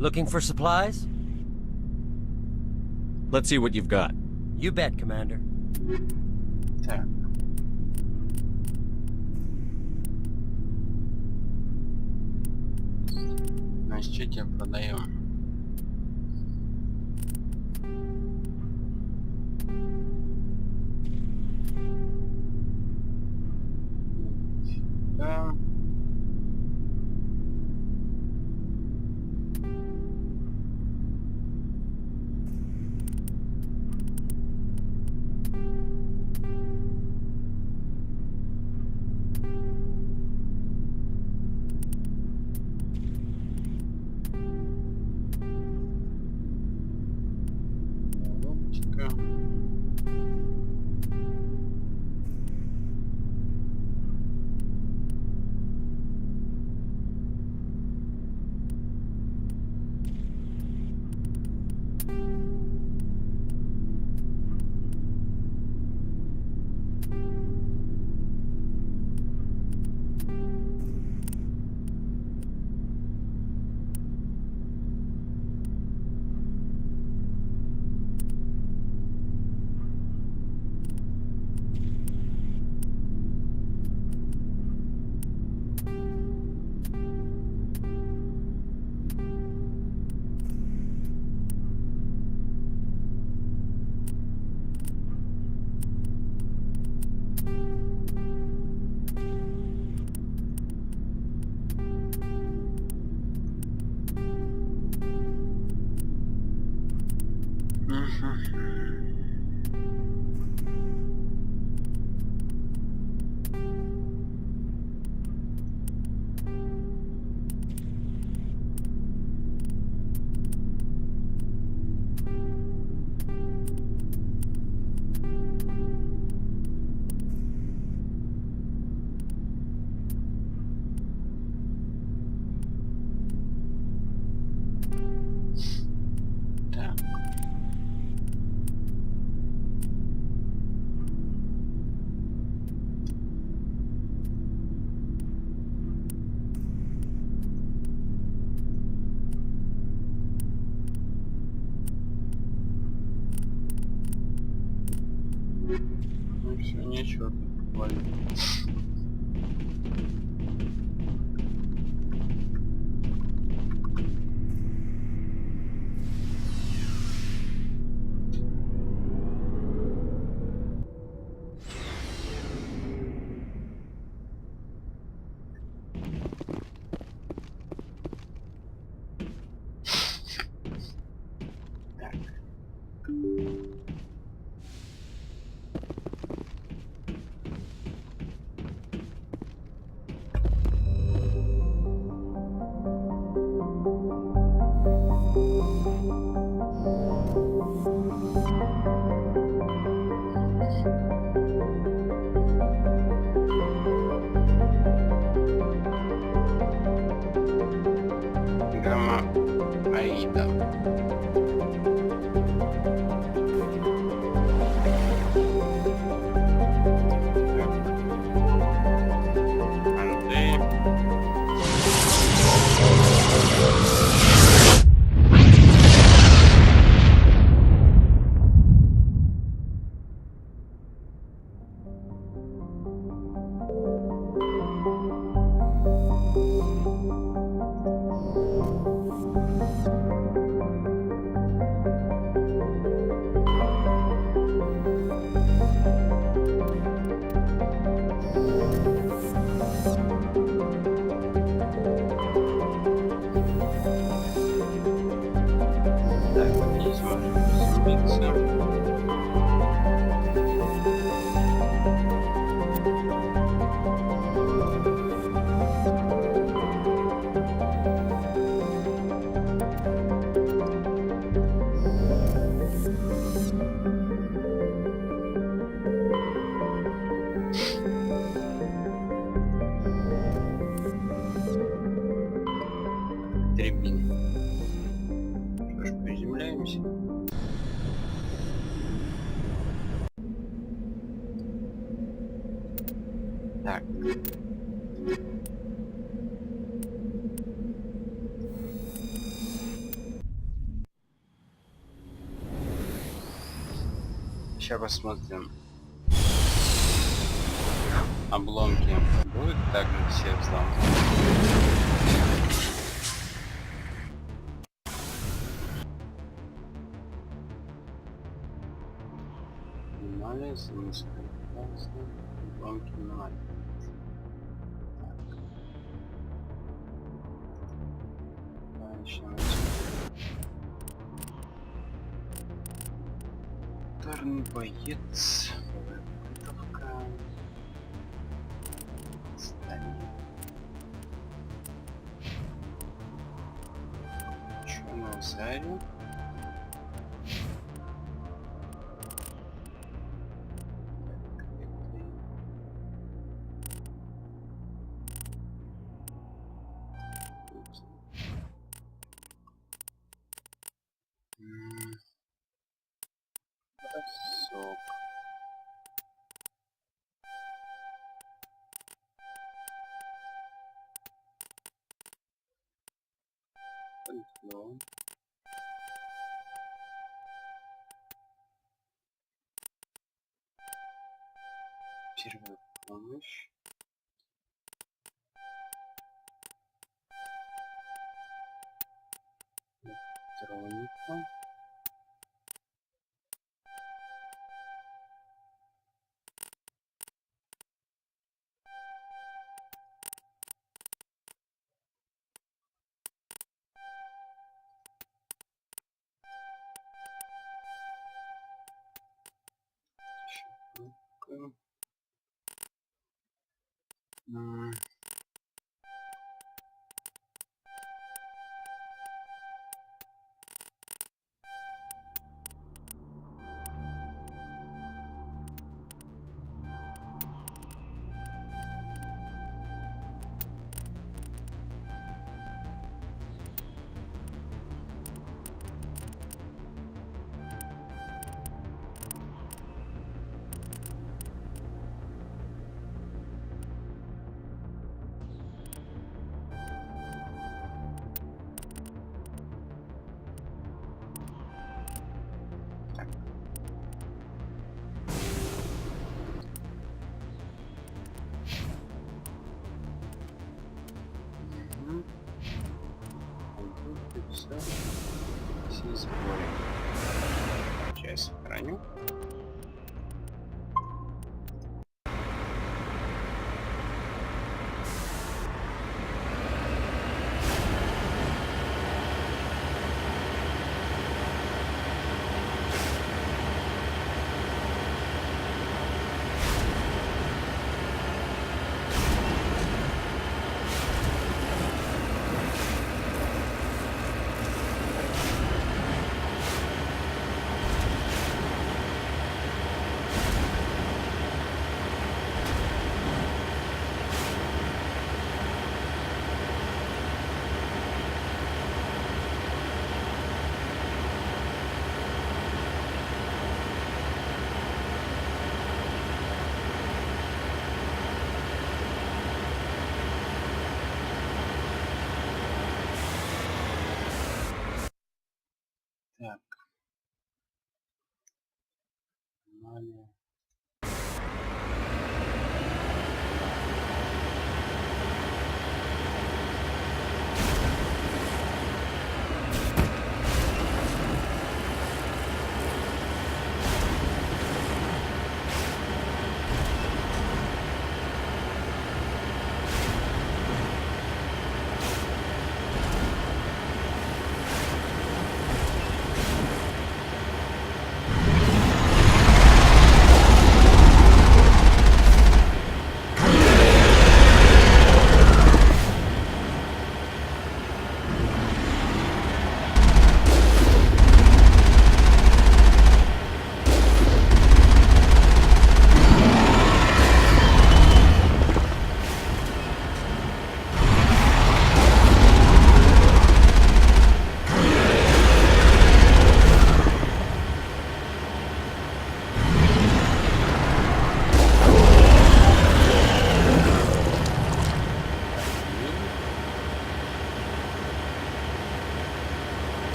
Looking for supplies? Let's see what you've got. You bet, Commander. Так. Значит, что тебе продаем? Да. Оптика. Ну все, нечего тут говорить. Гамма Аида. Андрей. Так, здесь можно приземлиться. Трибин. Что ж, приземляемся. Так. Сейчас посмотрим. Обломки будут также все взломаны. Анализ, обломки на. Ударный боец. Подготовка. Здание. Что на заре? Бросок. Контроль. Первая помощь. Электроника. Щепотка. Все сборы. Сейчас сохраню. Так. Далее.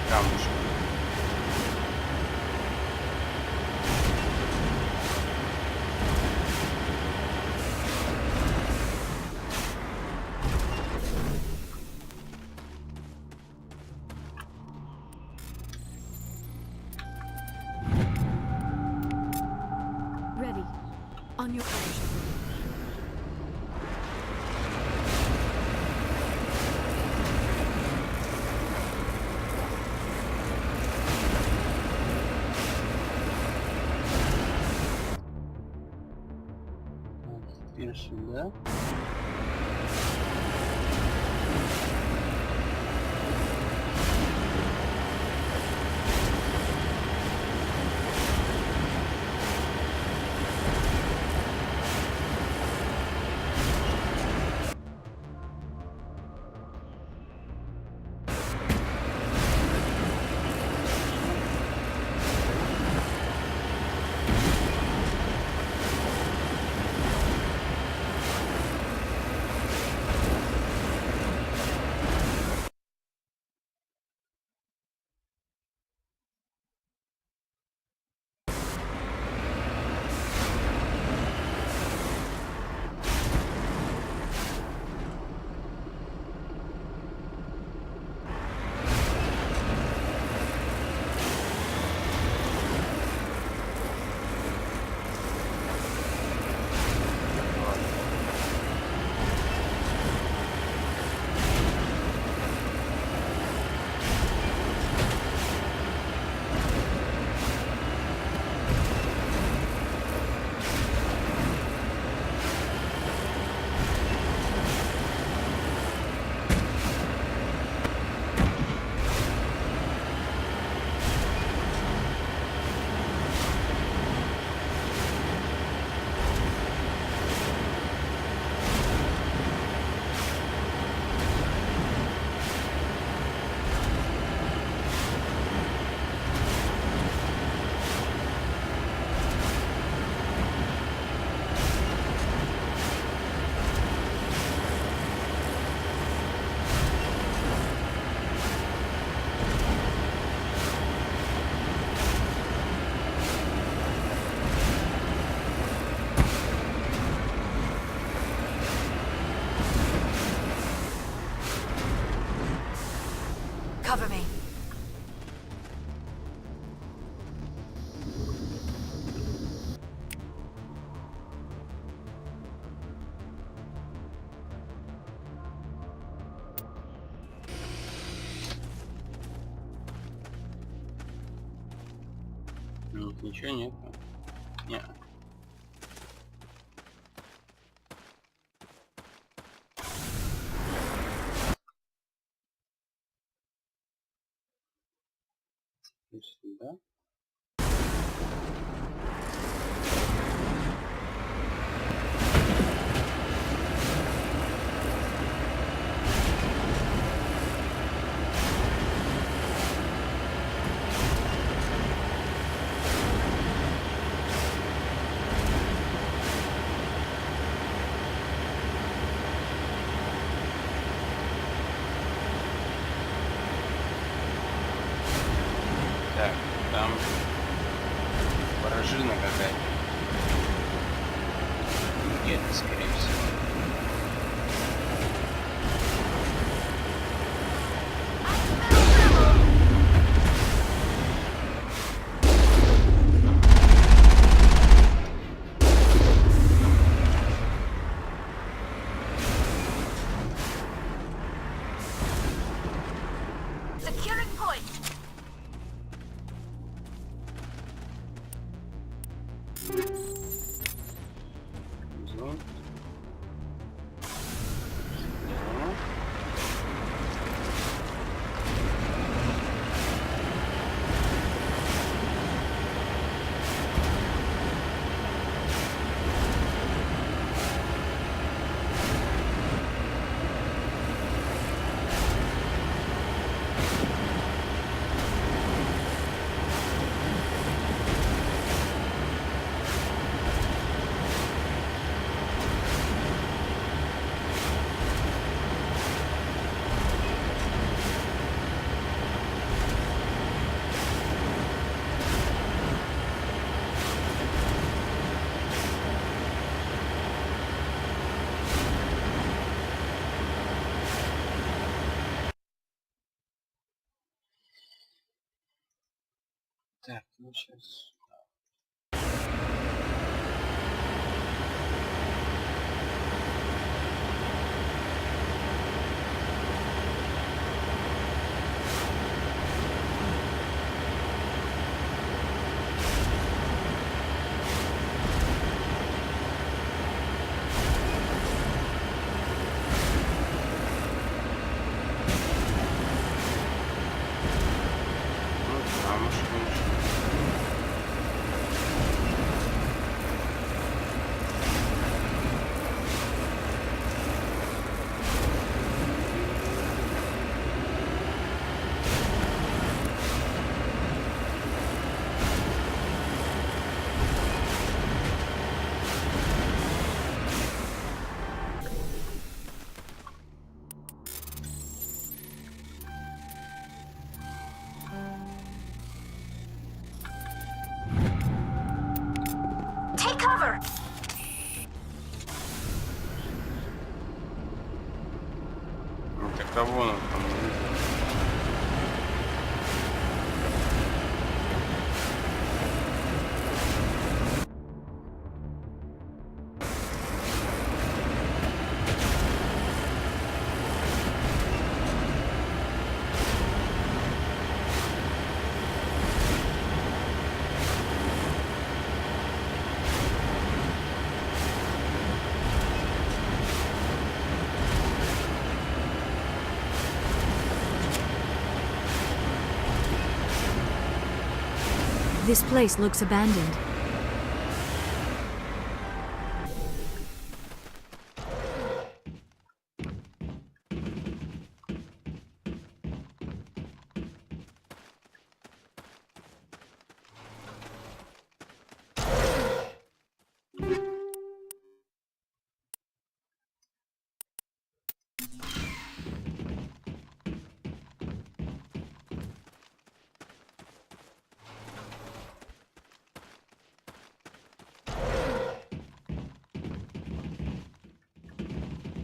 камушек. Ready. On your position. Теперь сюда. Cover me. Ничего нет. Нет. Сюда. Так, там пружина какая-то. Где-то, скорее всего. Securing point. Зон. Так, ну сейчас. Take cover! Так кого он там? This place looks abandoned.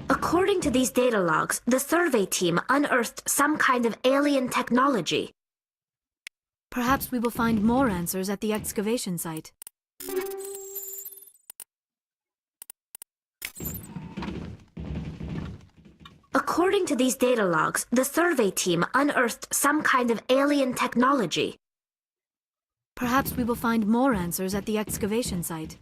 According to these data logs, the survey team unearthed some kind of alien technology. Perhaps we will find more answers at the excavation site. According to these data logs, the survey team unearthed some kind of alien technology. Perhaps we will find more answers at the excavation site.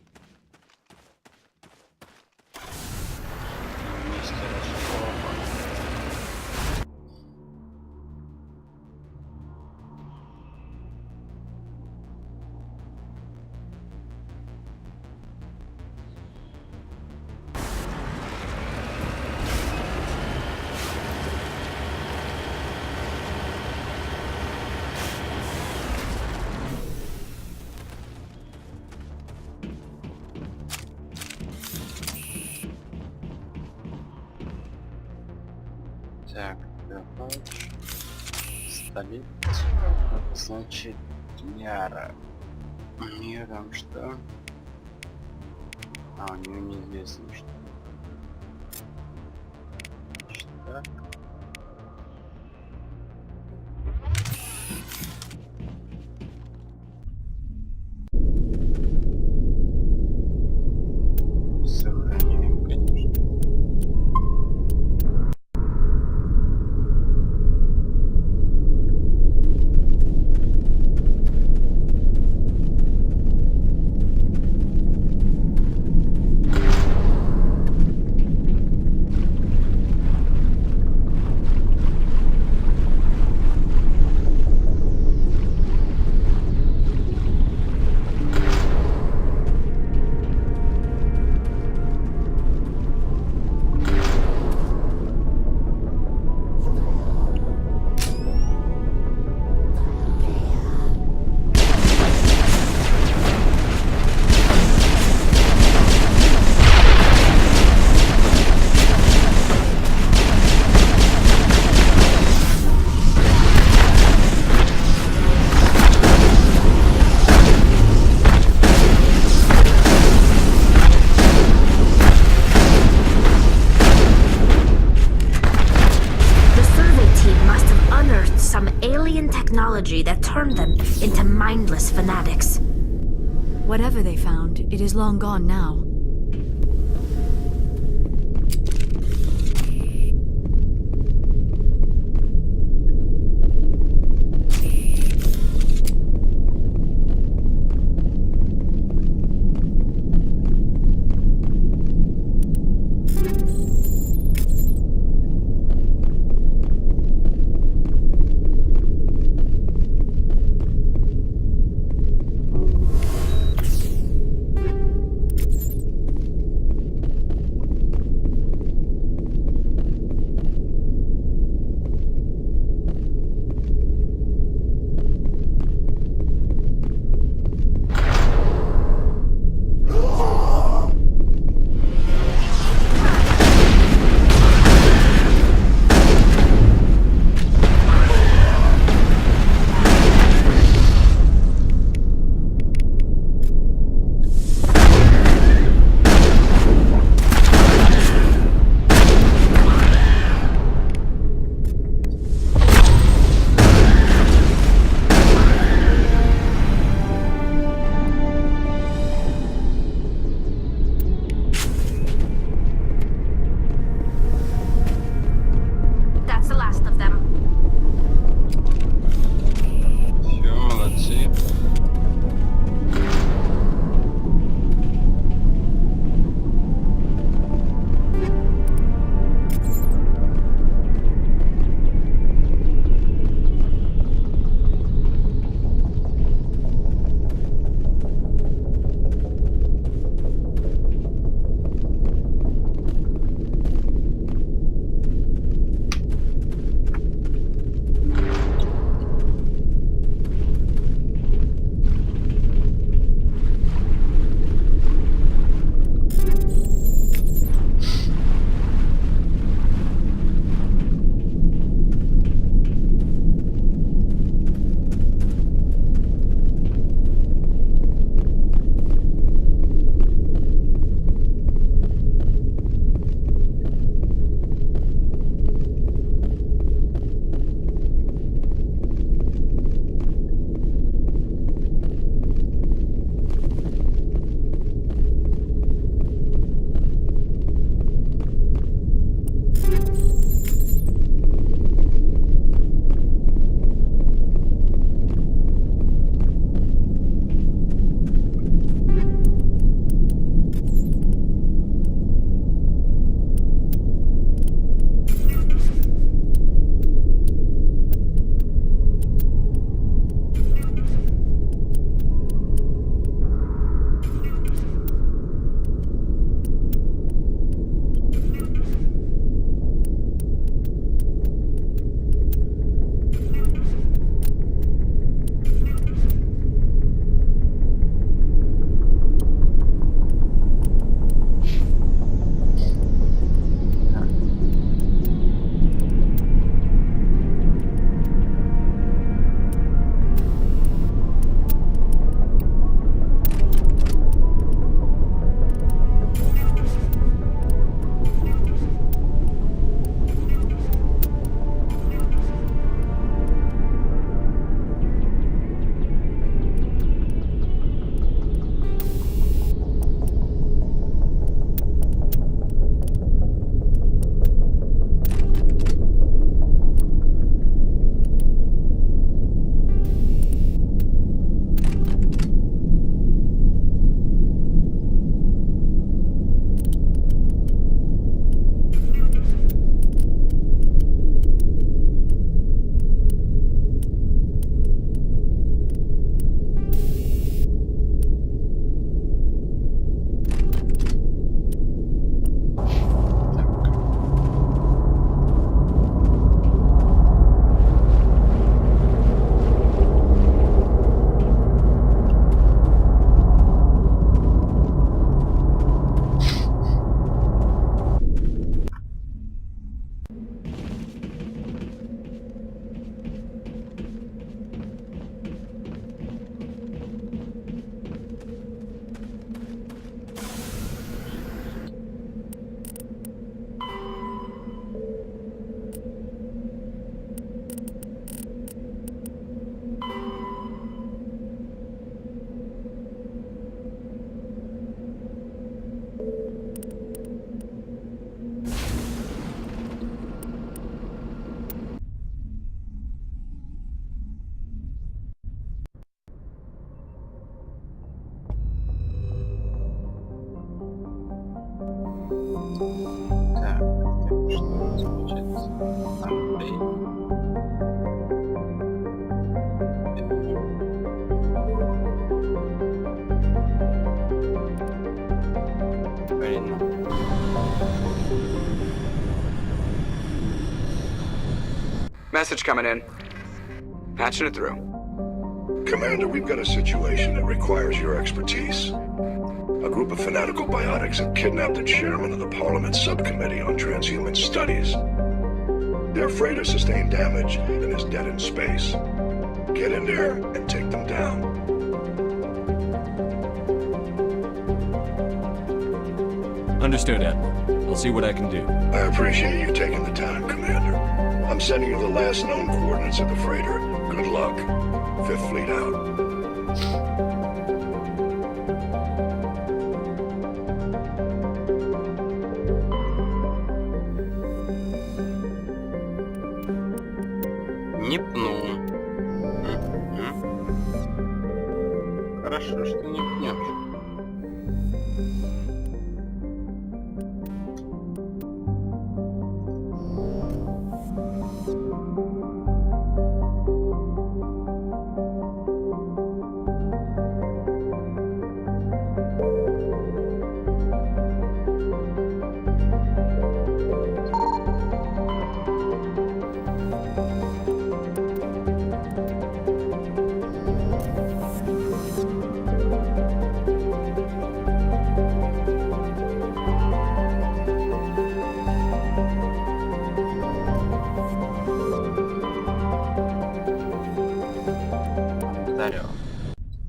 Так, давай. Столица. Значит, Яра. Миром что? А, у него неизвестно что. Что? Сохраняем, конечно. alien technology that turned them into mindless fanatics. Whatever they found, it is long gone now. нас получается? Message coming in. Patching it through. Commander, we've got a situation that requires your expertise. A group of fanatical biotics have kidnapped the chairman of the Parliament Subcommittee on Transhuman Studies. Their freighter sustained damage and is dead in space. Get in there and take them down. Understood, Admiral. I'll see what I can do. I appreciate you taking the time, Commander. I'm sending you the last known coordinates of the freighter. Good luck. Fifth Fleet out. Не пну. Хорошо, что не пнешь.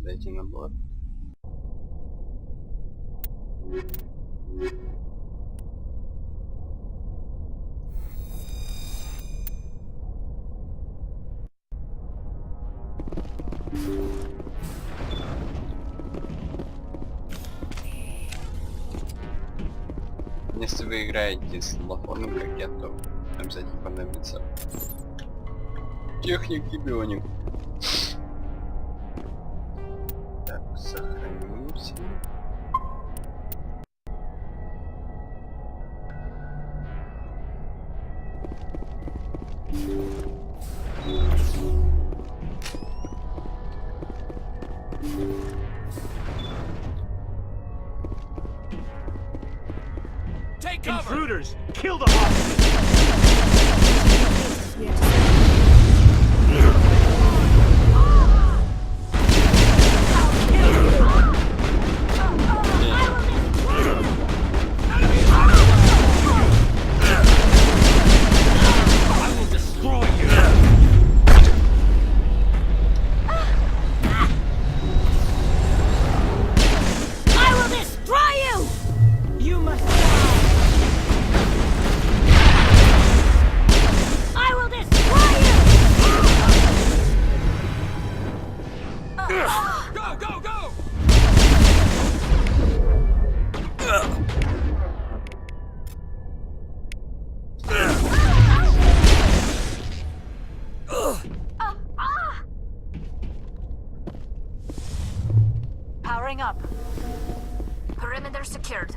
Дайте набор. Если вы играете с лофоном, как я, то обязательно понадобится техник и бионик. Так, сохранимся. Take cover! Intruders! Kill the hostages! Powering up. Perimeter secured.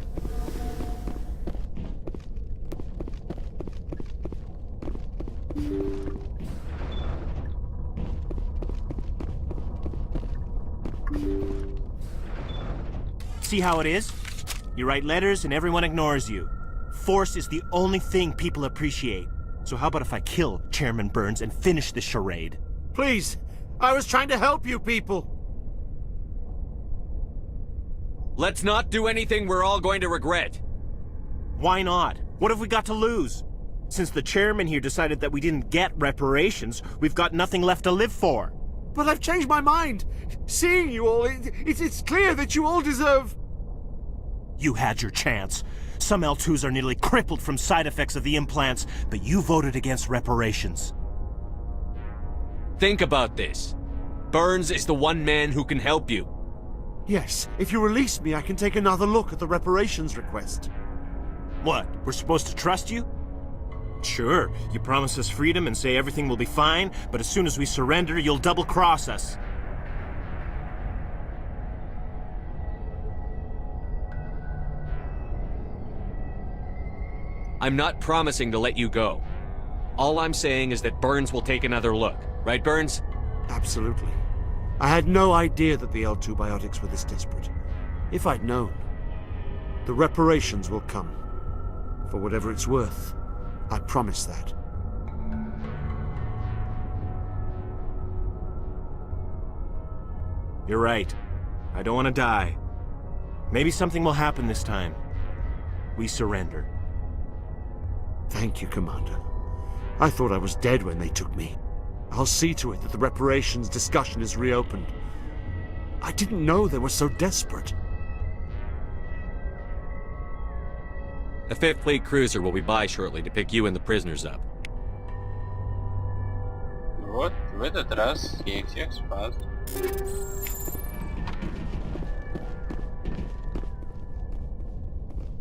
See how it is? You write letters and everyone ignores you. Force is the only thing people appreciate. So how about if I kill Chairman Burns and finish this charade? Please, I was trying to help you people. Let's not do anything we're all going to regret. Why not? What have we got to lose? Since the chairman here decided that we didn't get reparations, we've got nothing left to live for. But I've changed my mind. Seeing you all, it's clear that you all deserve... You had your chance. Some L2s are nearly crippled from side effects of the implants, but you voted against reparations. Think about this. Burns is the one man who can help you. Yes, if you release me, I can take another look at the reparations request. What, we're supposed to trust you? Sure, you promise us freedom and say everything will be fine, but as soon as we surrender, you'll double-cross us. I'm not promising to let you go. All I'm saying is that Burns will take another look. Right, Burns? Absolutely. I had no idea that the L2 biotics were this desperate. If I'd known, the reparations will come. For whatever it's worth. I promise that. You're right. I don't want to die. Maybe something will happen this time. We surrender. Thank you, Commander. I thought I was dead when they took me. I'll see to it that the reparations discussion is reopened. I didn't know they were so desperate. A 5th Fleet cruiser will be by shortly to pick you and the prisoners up. Вот, в этот раз я их всех спас.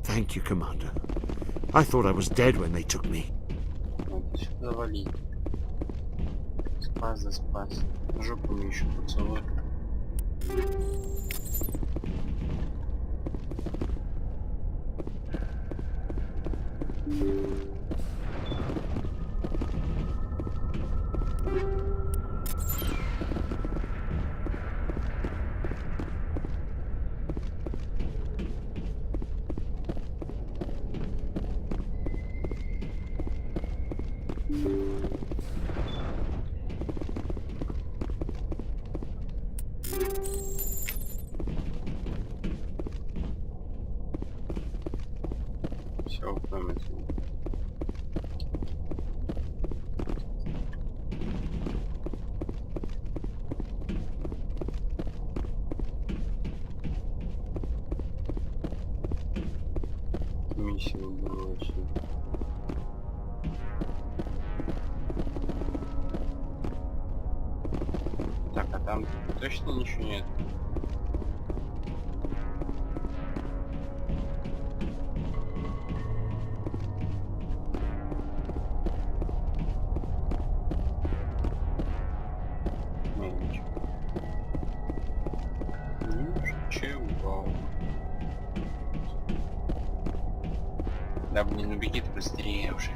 Thank you, Commander. I thought I was dead when they took me. Вот, сюда вали. Спас, да спас. Жопу мне еще поцелуй. Все, память. Миссия была вообще. Так, а там точно ничего нет? Да блин, ну беги ты быстрее уже.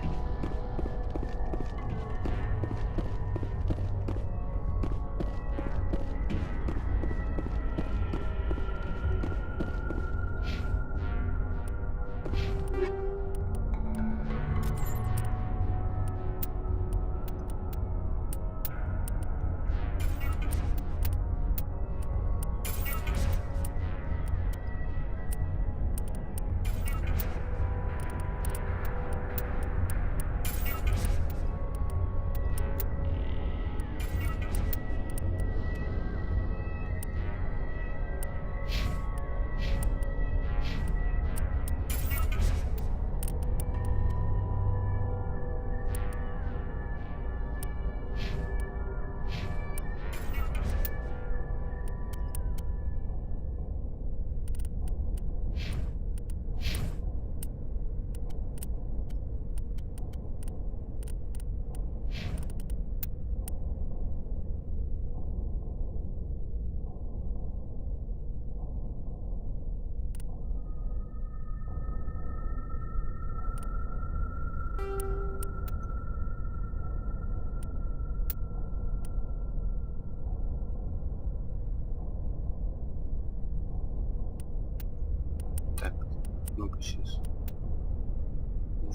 Ну-ка сейчас.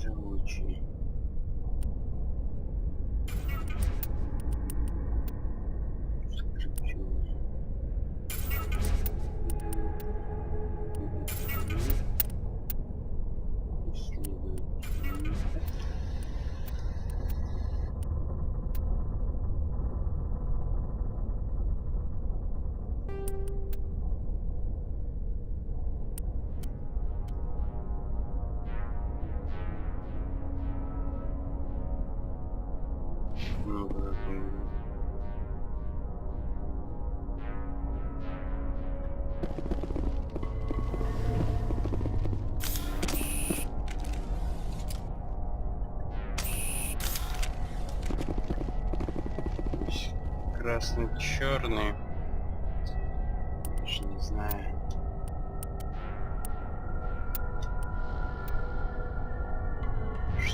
Живучий. Ну, да, красный-черный. Даже не знаю.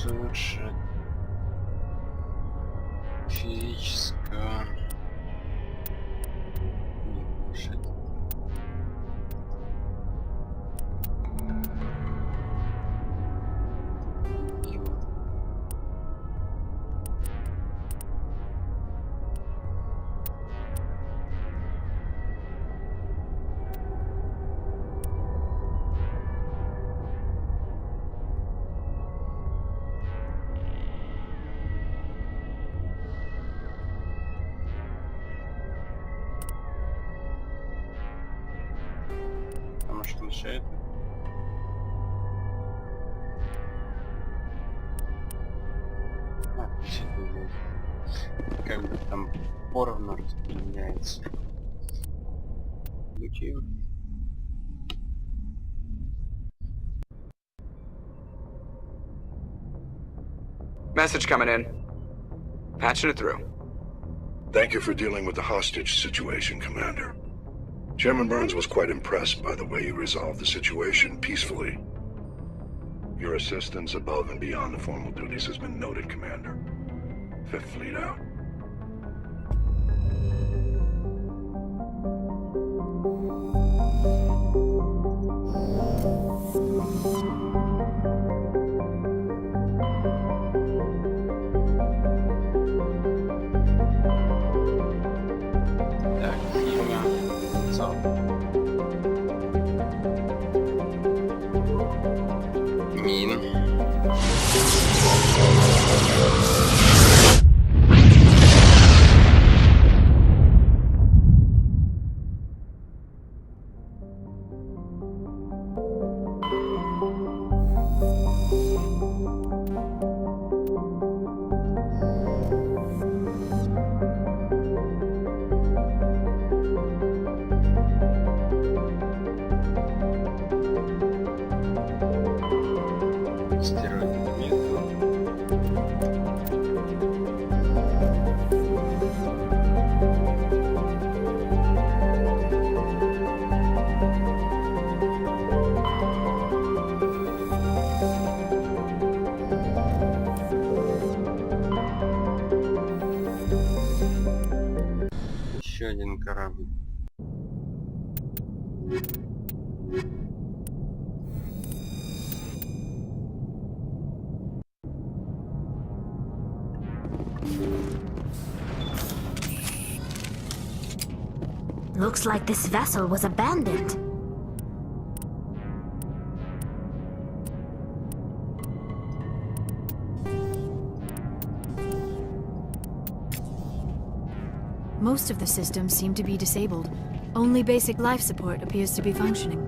совершит физического не может. Потому что мешает. Как бы там поровну распределяется. Включим. Message coming in. Patching it through. Thank you for dealing with the hostage situation, Commander. Chairman Burns was quite impressed by the way you resolved the situation peacefully. Your assistance above and beyond the formal duties has been noted, Commander. Fifth Fleet out. Еще один корабль. Looks like this vessel was abandoned. Most of the systems seem to be disabled. Only basic life support appears to be functioning.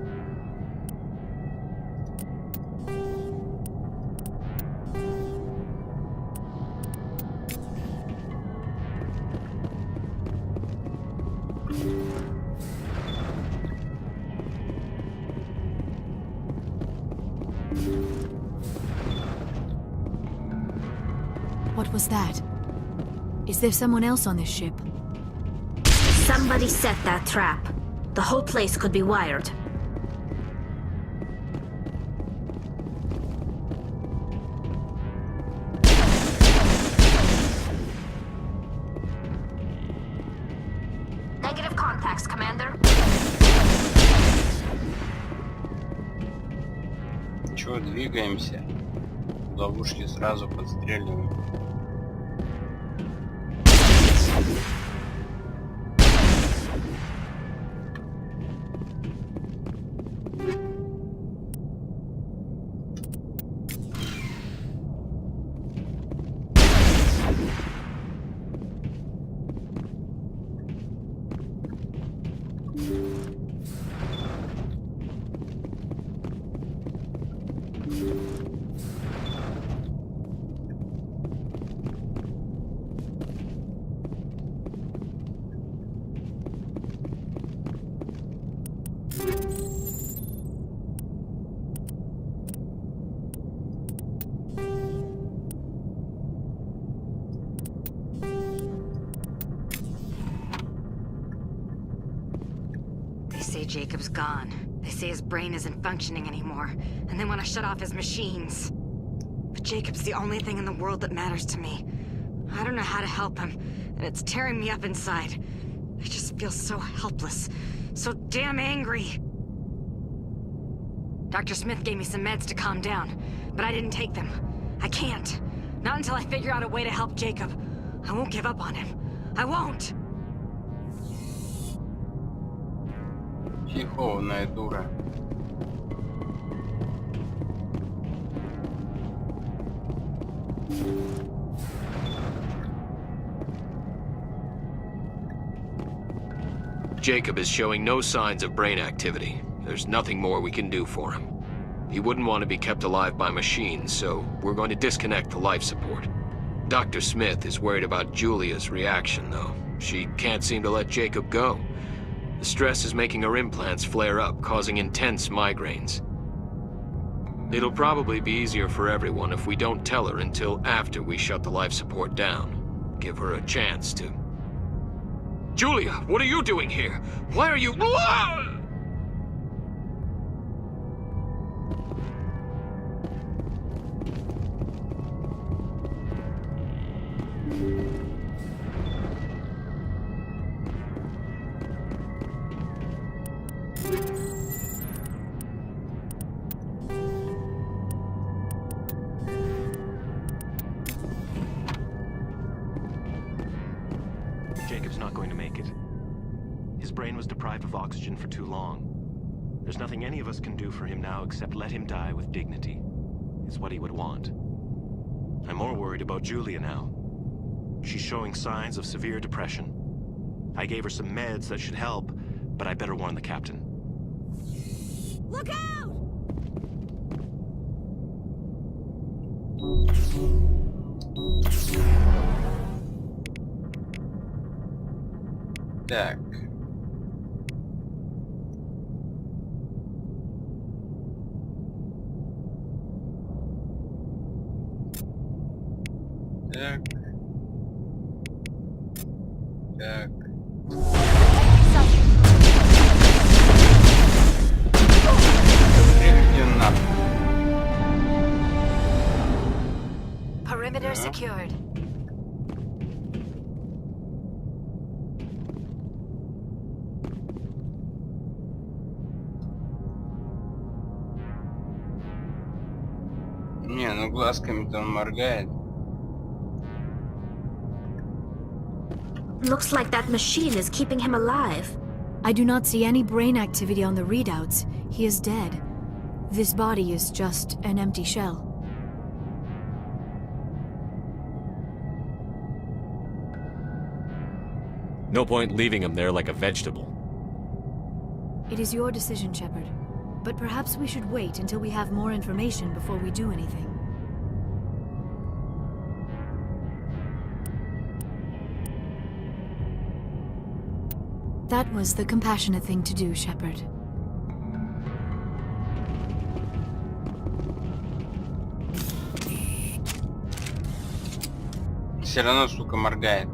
What was that? Is there someone else on this ship? Somebody set that trap. The whole place could be wired. Negative contacts, Commander. Чего двигаемся? Ловушки сразу подстреливаем. They say Jacob's gone. They say his brain isn't functioning anymore, and they want to shut off his machines. But Jacob's the only thing in the world that matters to me. I don't know how to help him, and it's tearing me up inside. I just feel so helpless, so damn angry. Dr. Smith gave me some meds to calm down, but I didn't take them. I can't. Not until I figure out a way to help Jacob. I won't give up on him. I won't! Психованная дура. Jacob is showing no signs of brain activity. There's nothing more we can do for him. He wouldn't want to be kept alive by machines, so we're going to disconnect the life support. Dr. Smith is worried about Julia's reaction, though. She can't seem to let Jacob go. The stress is making her implants flare up, causing intense migraines. It'll probably be easier for everyone if we don't tell her until after we shut the life support down. Give her a chance to... Julia, what are you doing here? Why are you... Jacob's not going to make it. His brain was deprived of oxygen for too long. There's nothing any of us can do for him now except let him die with dignity. It's what he would want. I'm more worried about Julia now. She's showing signs of severe depression. I gave her some meds that should help, but I better warn the captain. Look out! Так. Так. Так. Повреждена. Perimeter secured. Не, ну глазками-то он моргает. Looks like that machine is keeping him alive. I do not see any brain activity on the readouts. He is dead. This body is just an empty shell. No point leaving him there like a vegetable. It is your decision, Shepard. But perhaps we should wait until we have more information before we do anything. That was the compassionate thing to do, Shepard. Все равно, сука, моргает.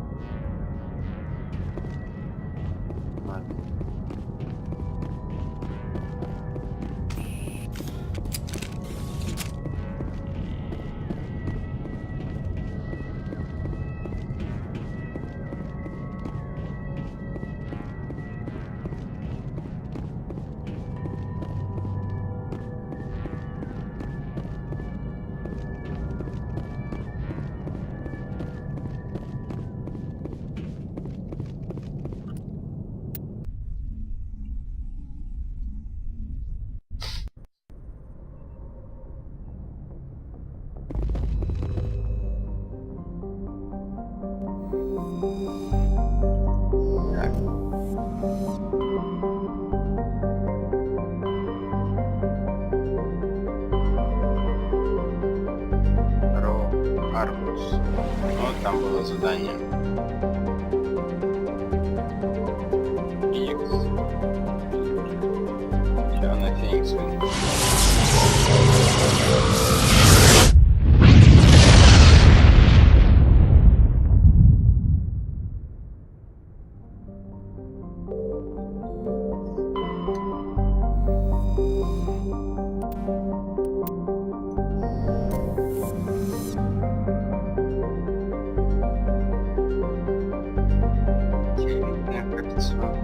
Вот там было задание. Феникс. Все, на Феникс вынес. страницу.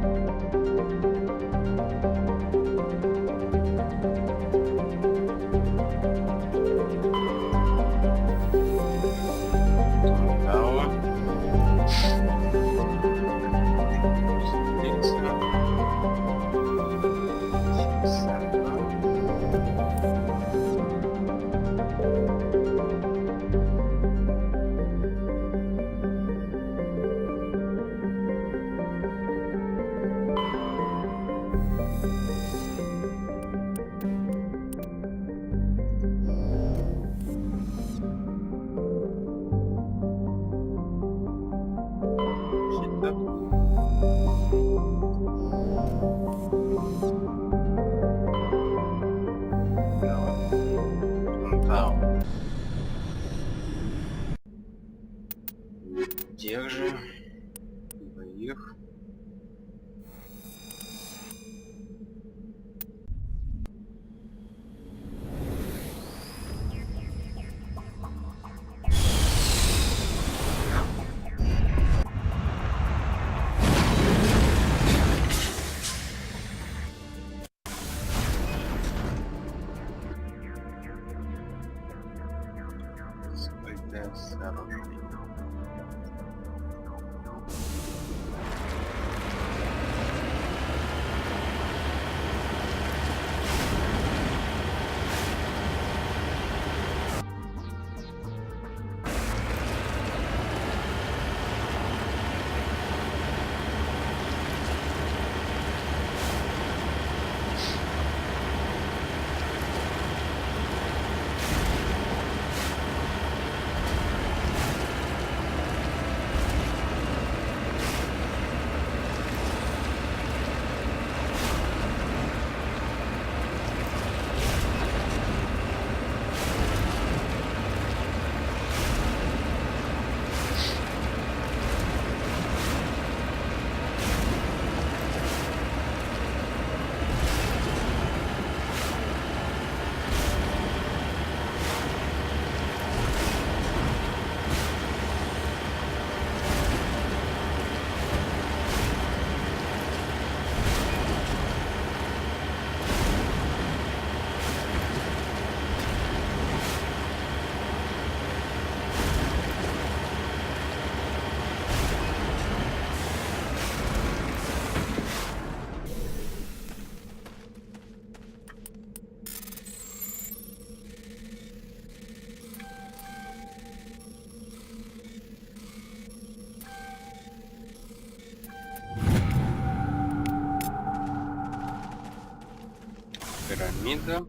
Тех же двоих. Скрытое сооружение. Пирамида.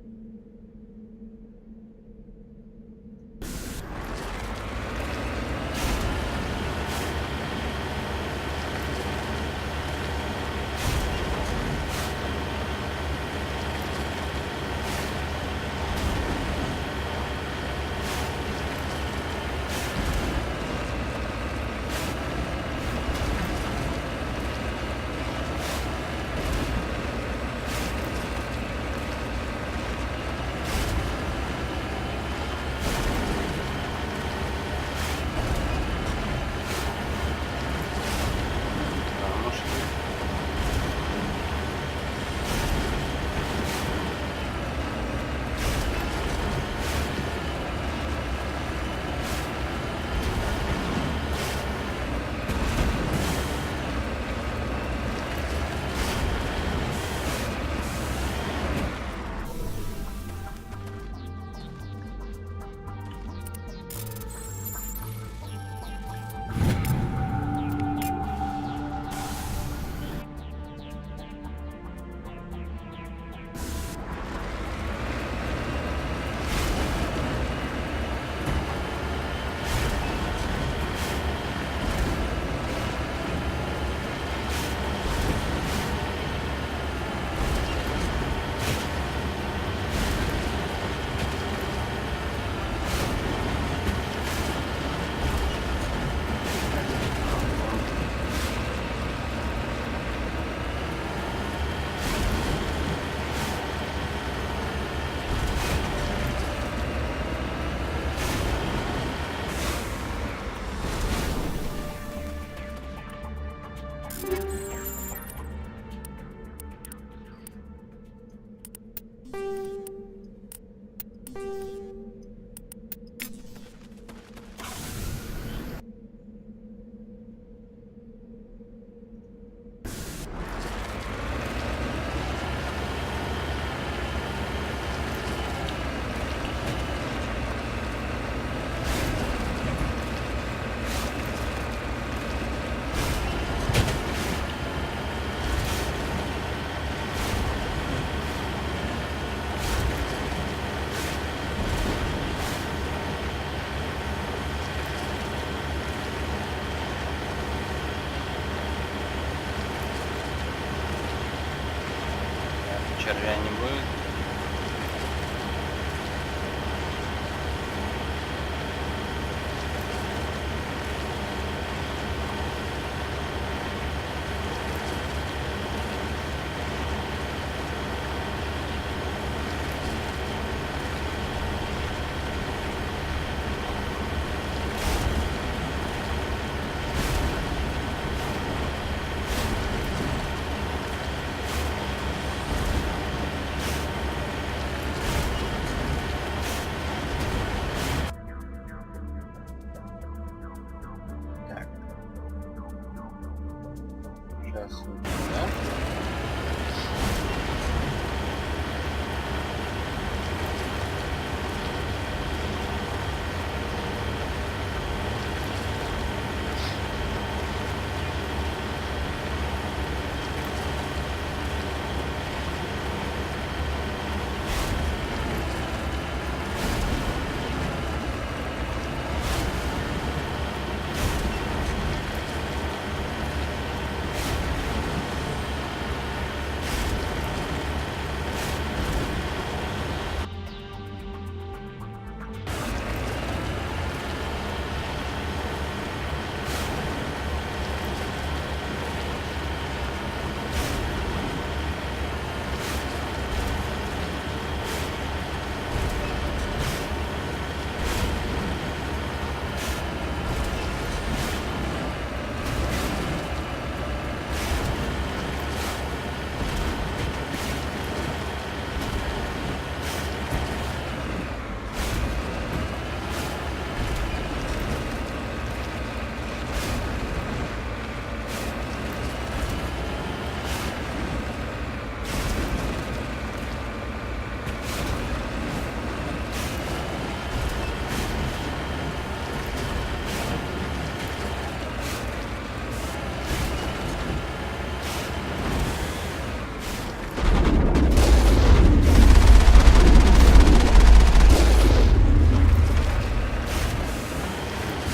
червя не будет. Сейчас вот сюда.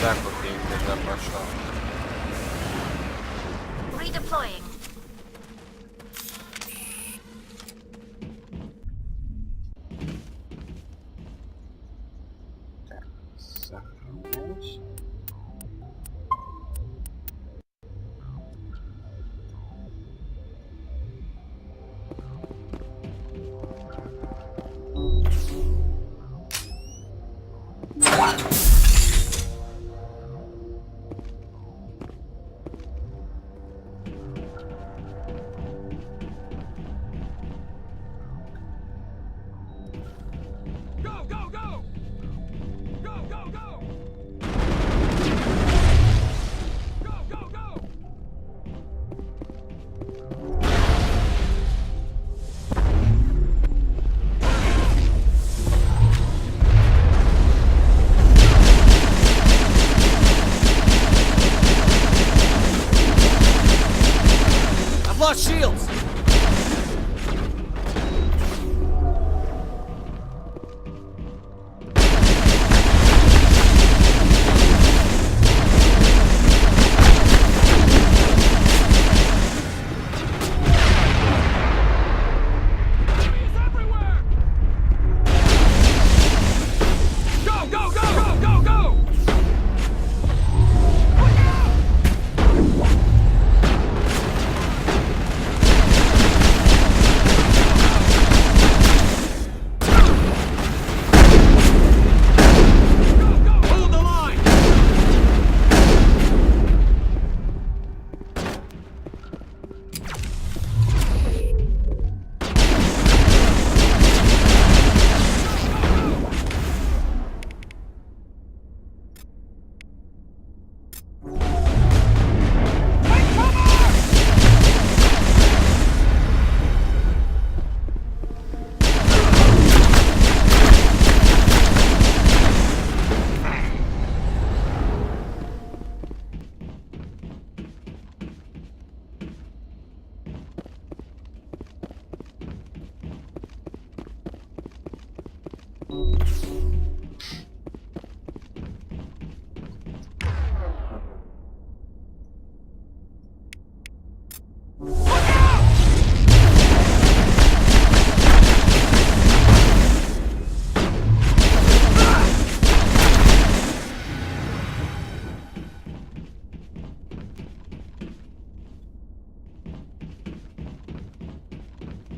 Так вот я их тогда пошел. Redeploying. Так, сохраняюсь. I've lost shields!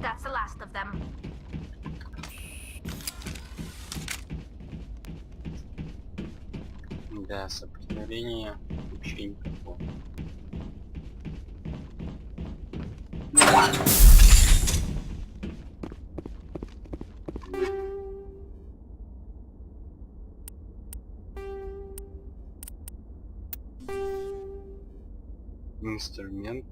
That's the last of them. Да, сопротивления вообще никакого. Инструмент.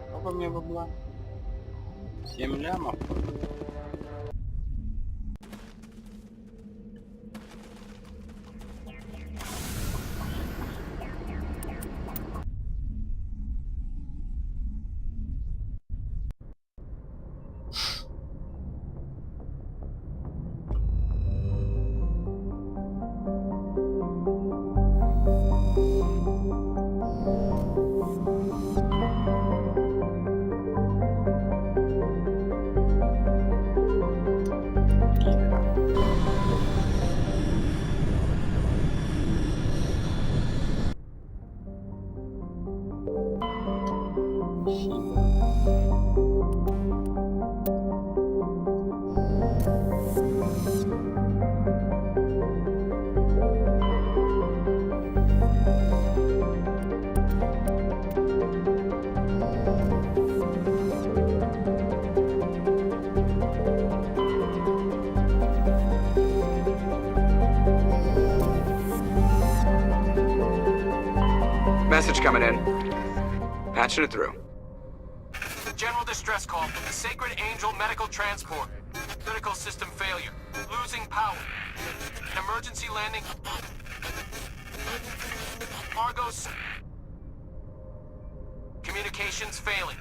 Сколько мне бабла? 7 лямов? coming in. Patching it through. General distress call from the Sacred Angel Medical Transport. Critical system failure. Losing power. An emergency landing. Argos. Communications failing.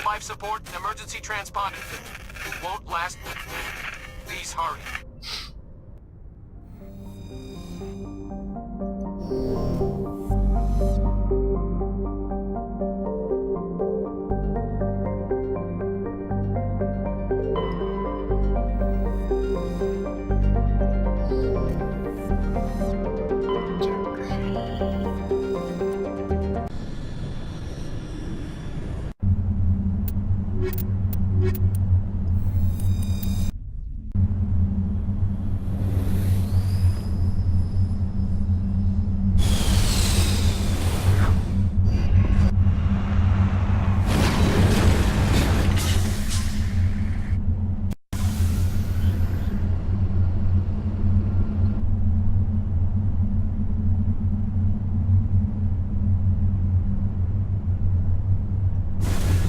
Life support and emergency transponder. Won't last. Please hurry.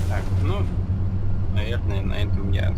Так, ну, наверное, на этом я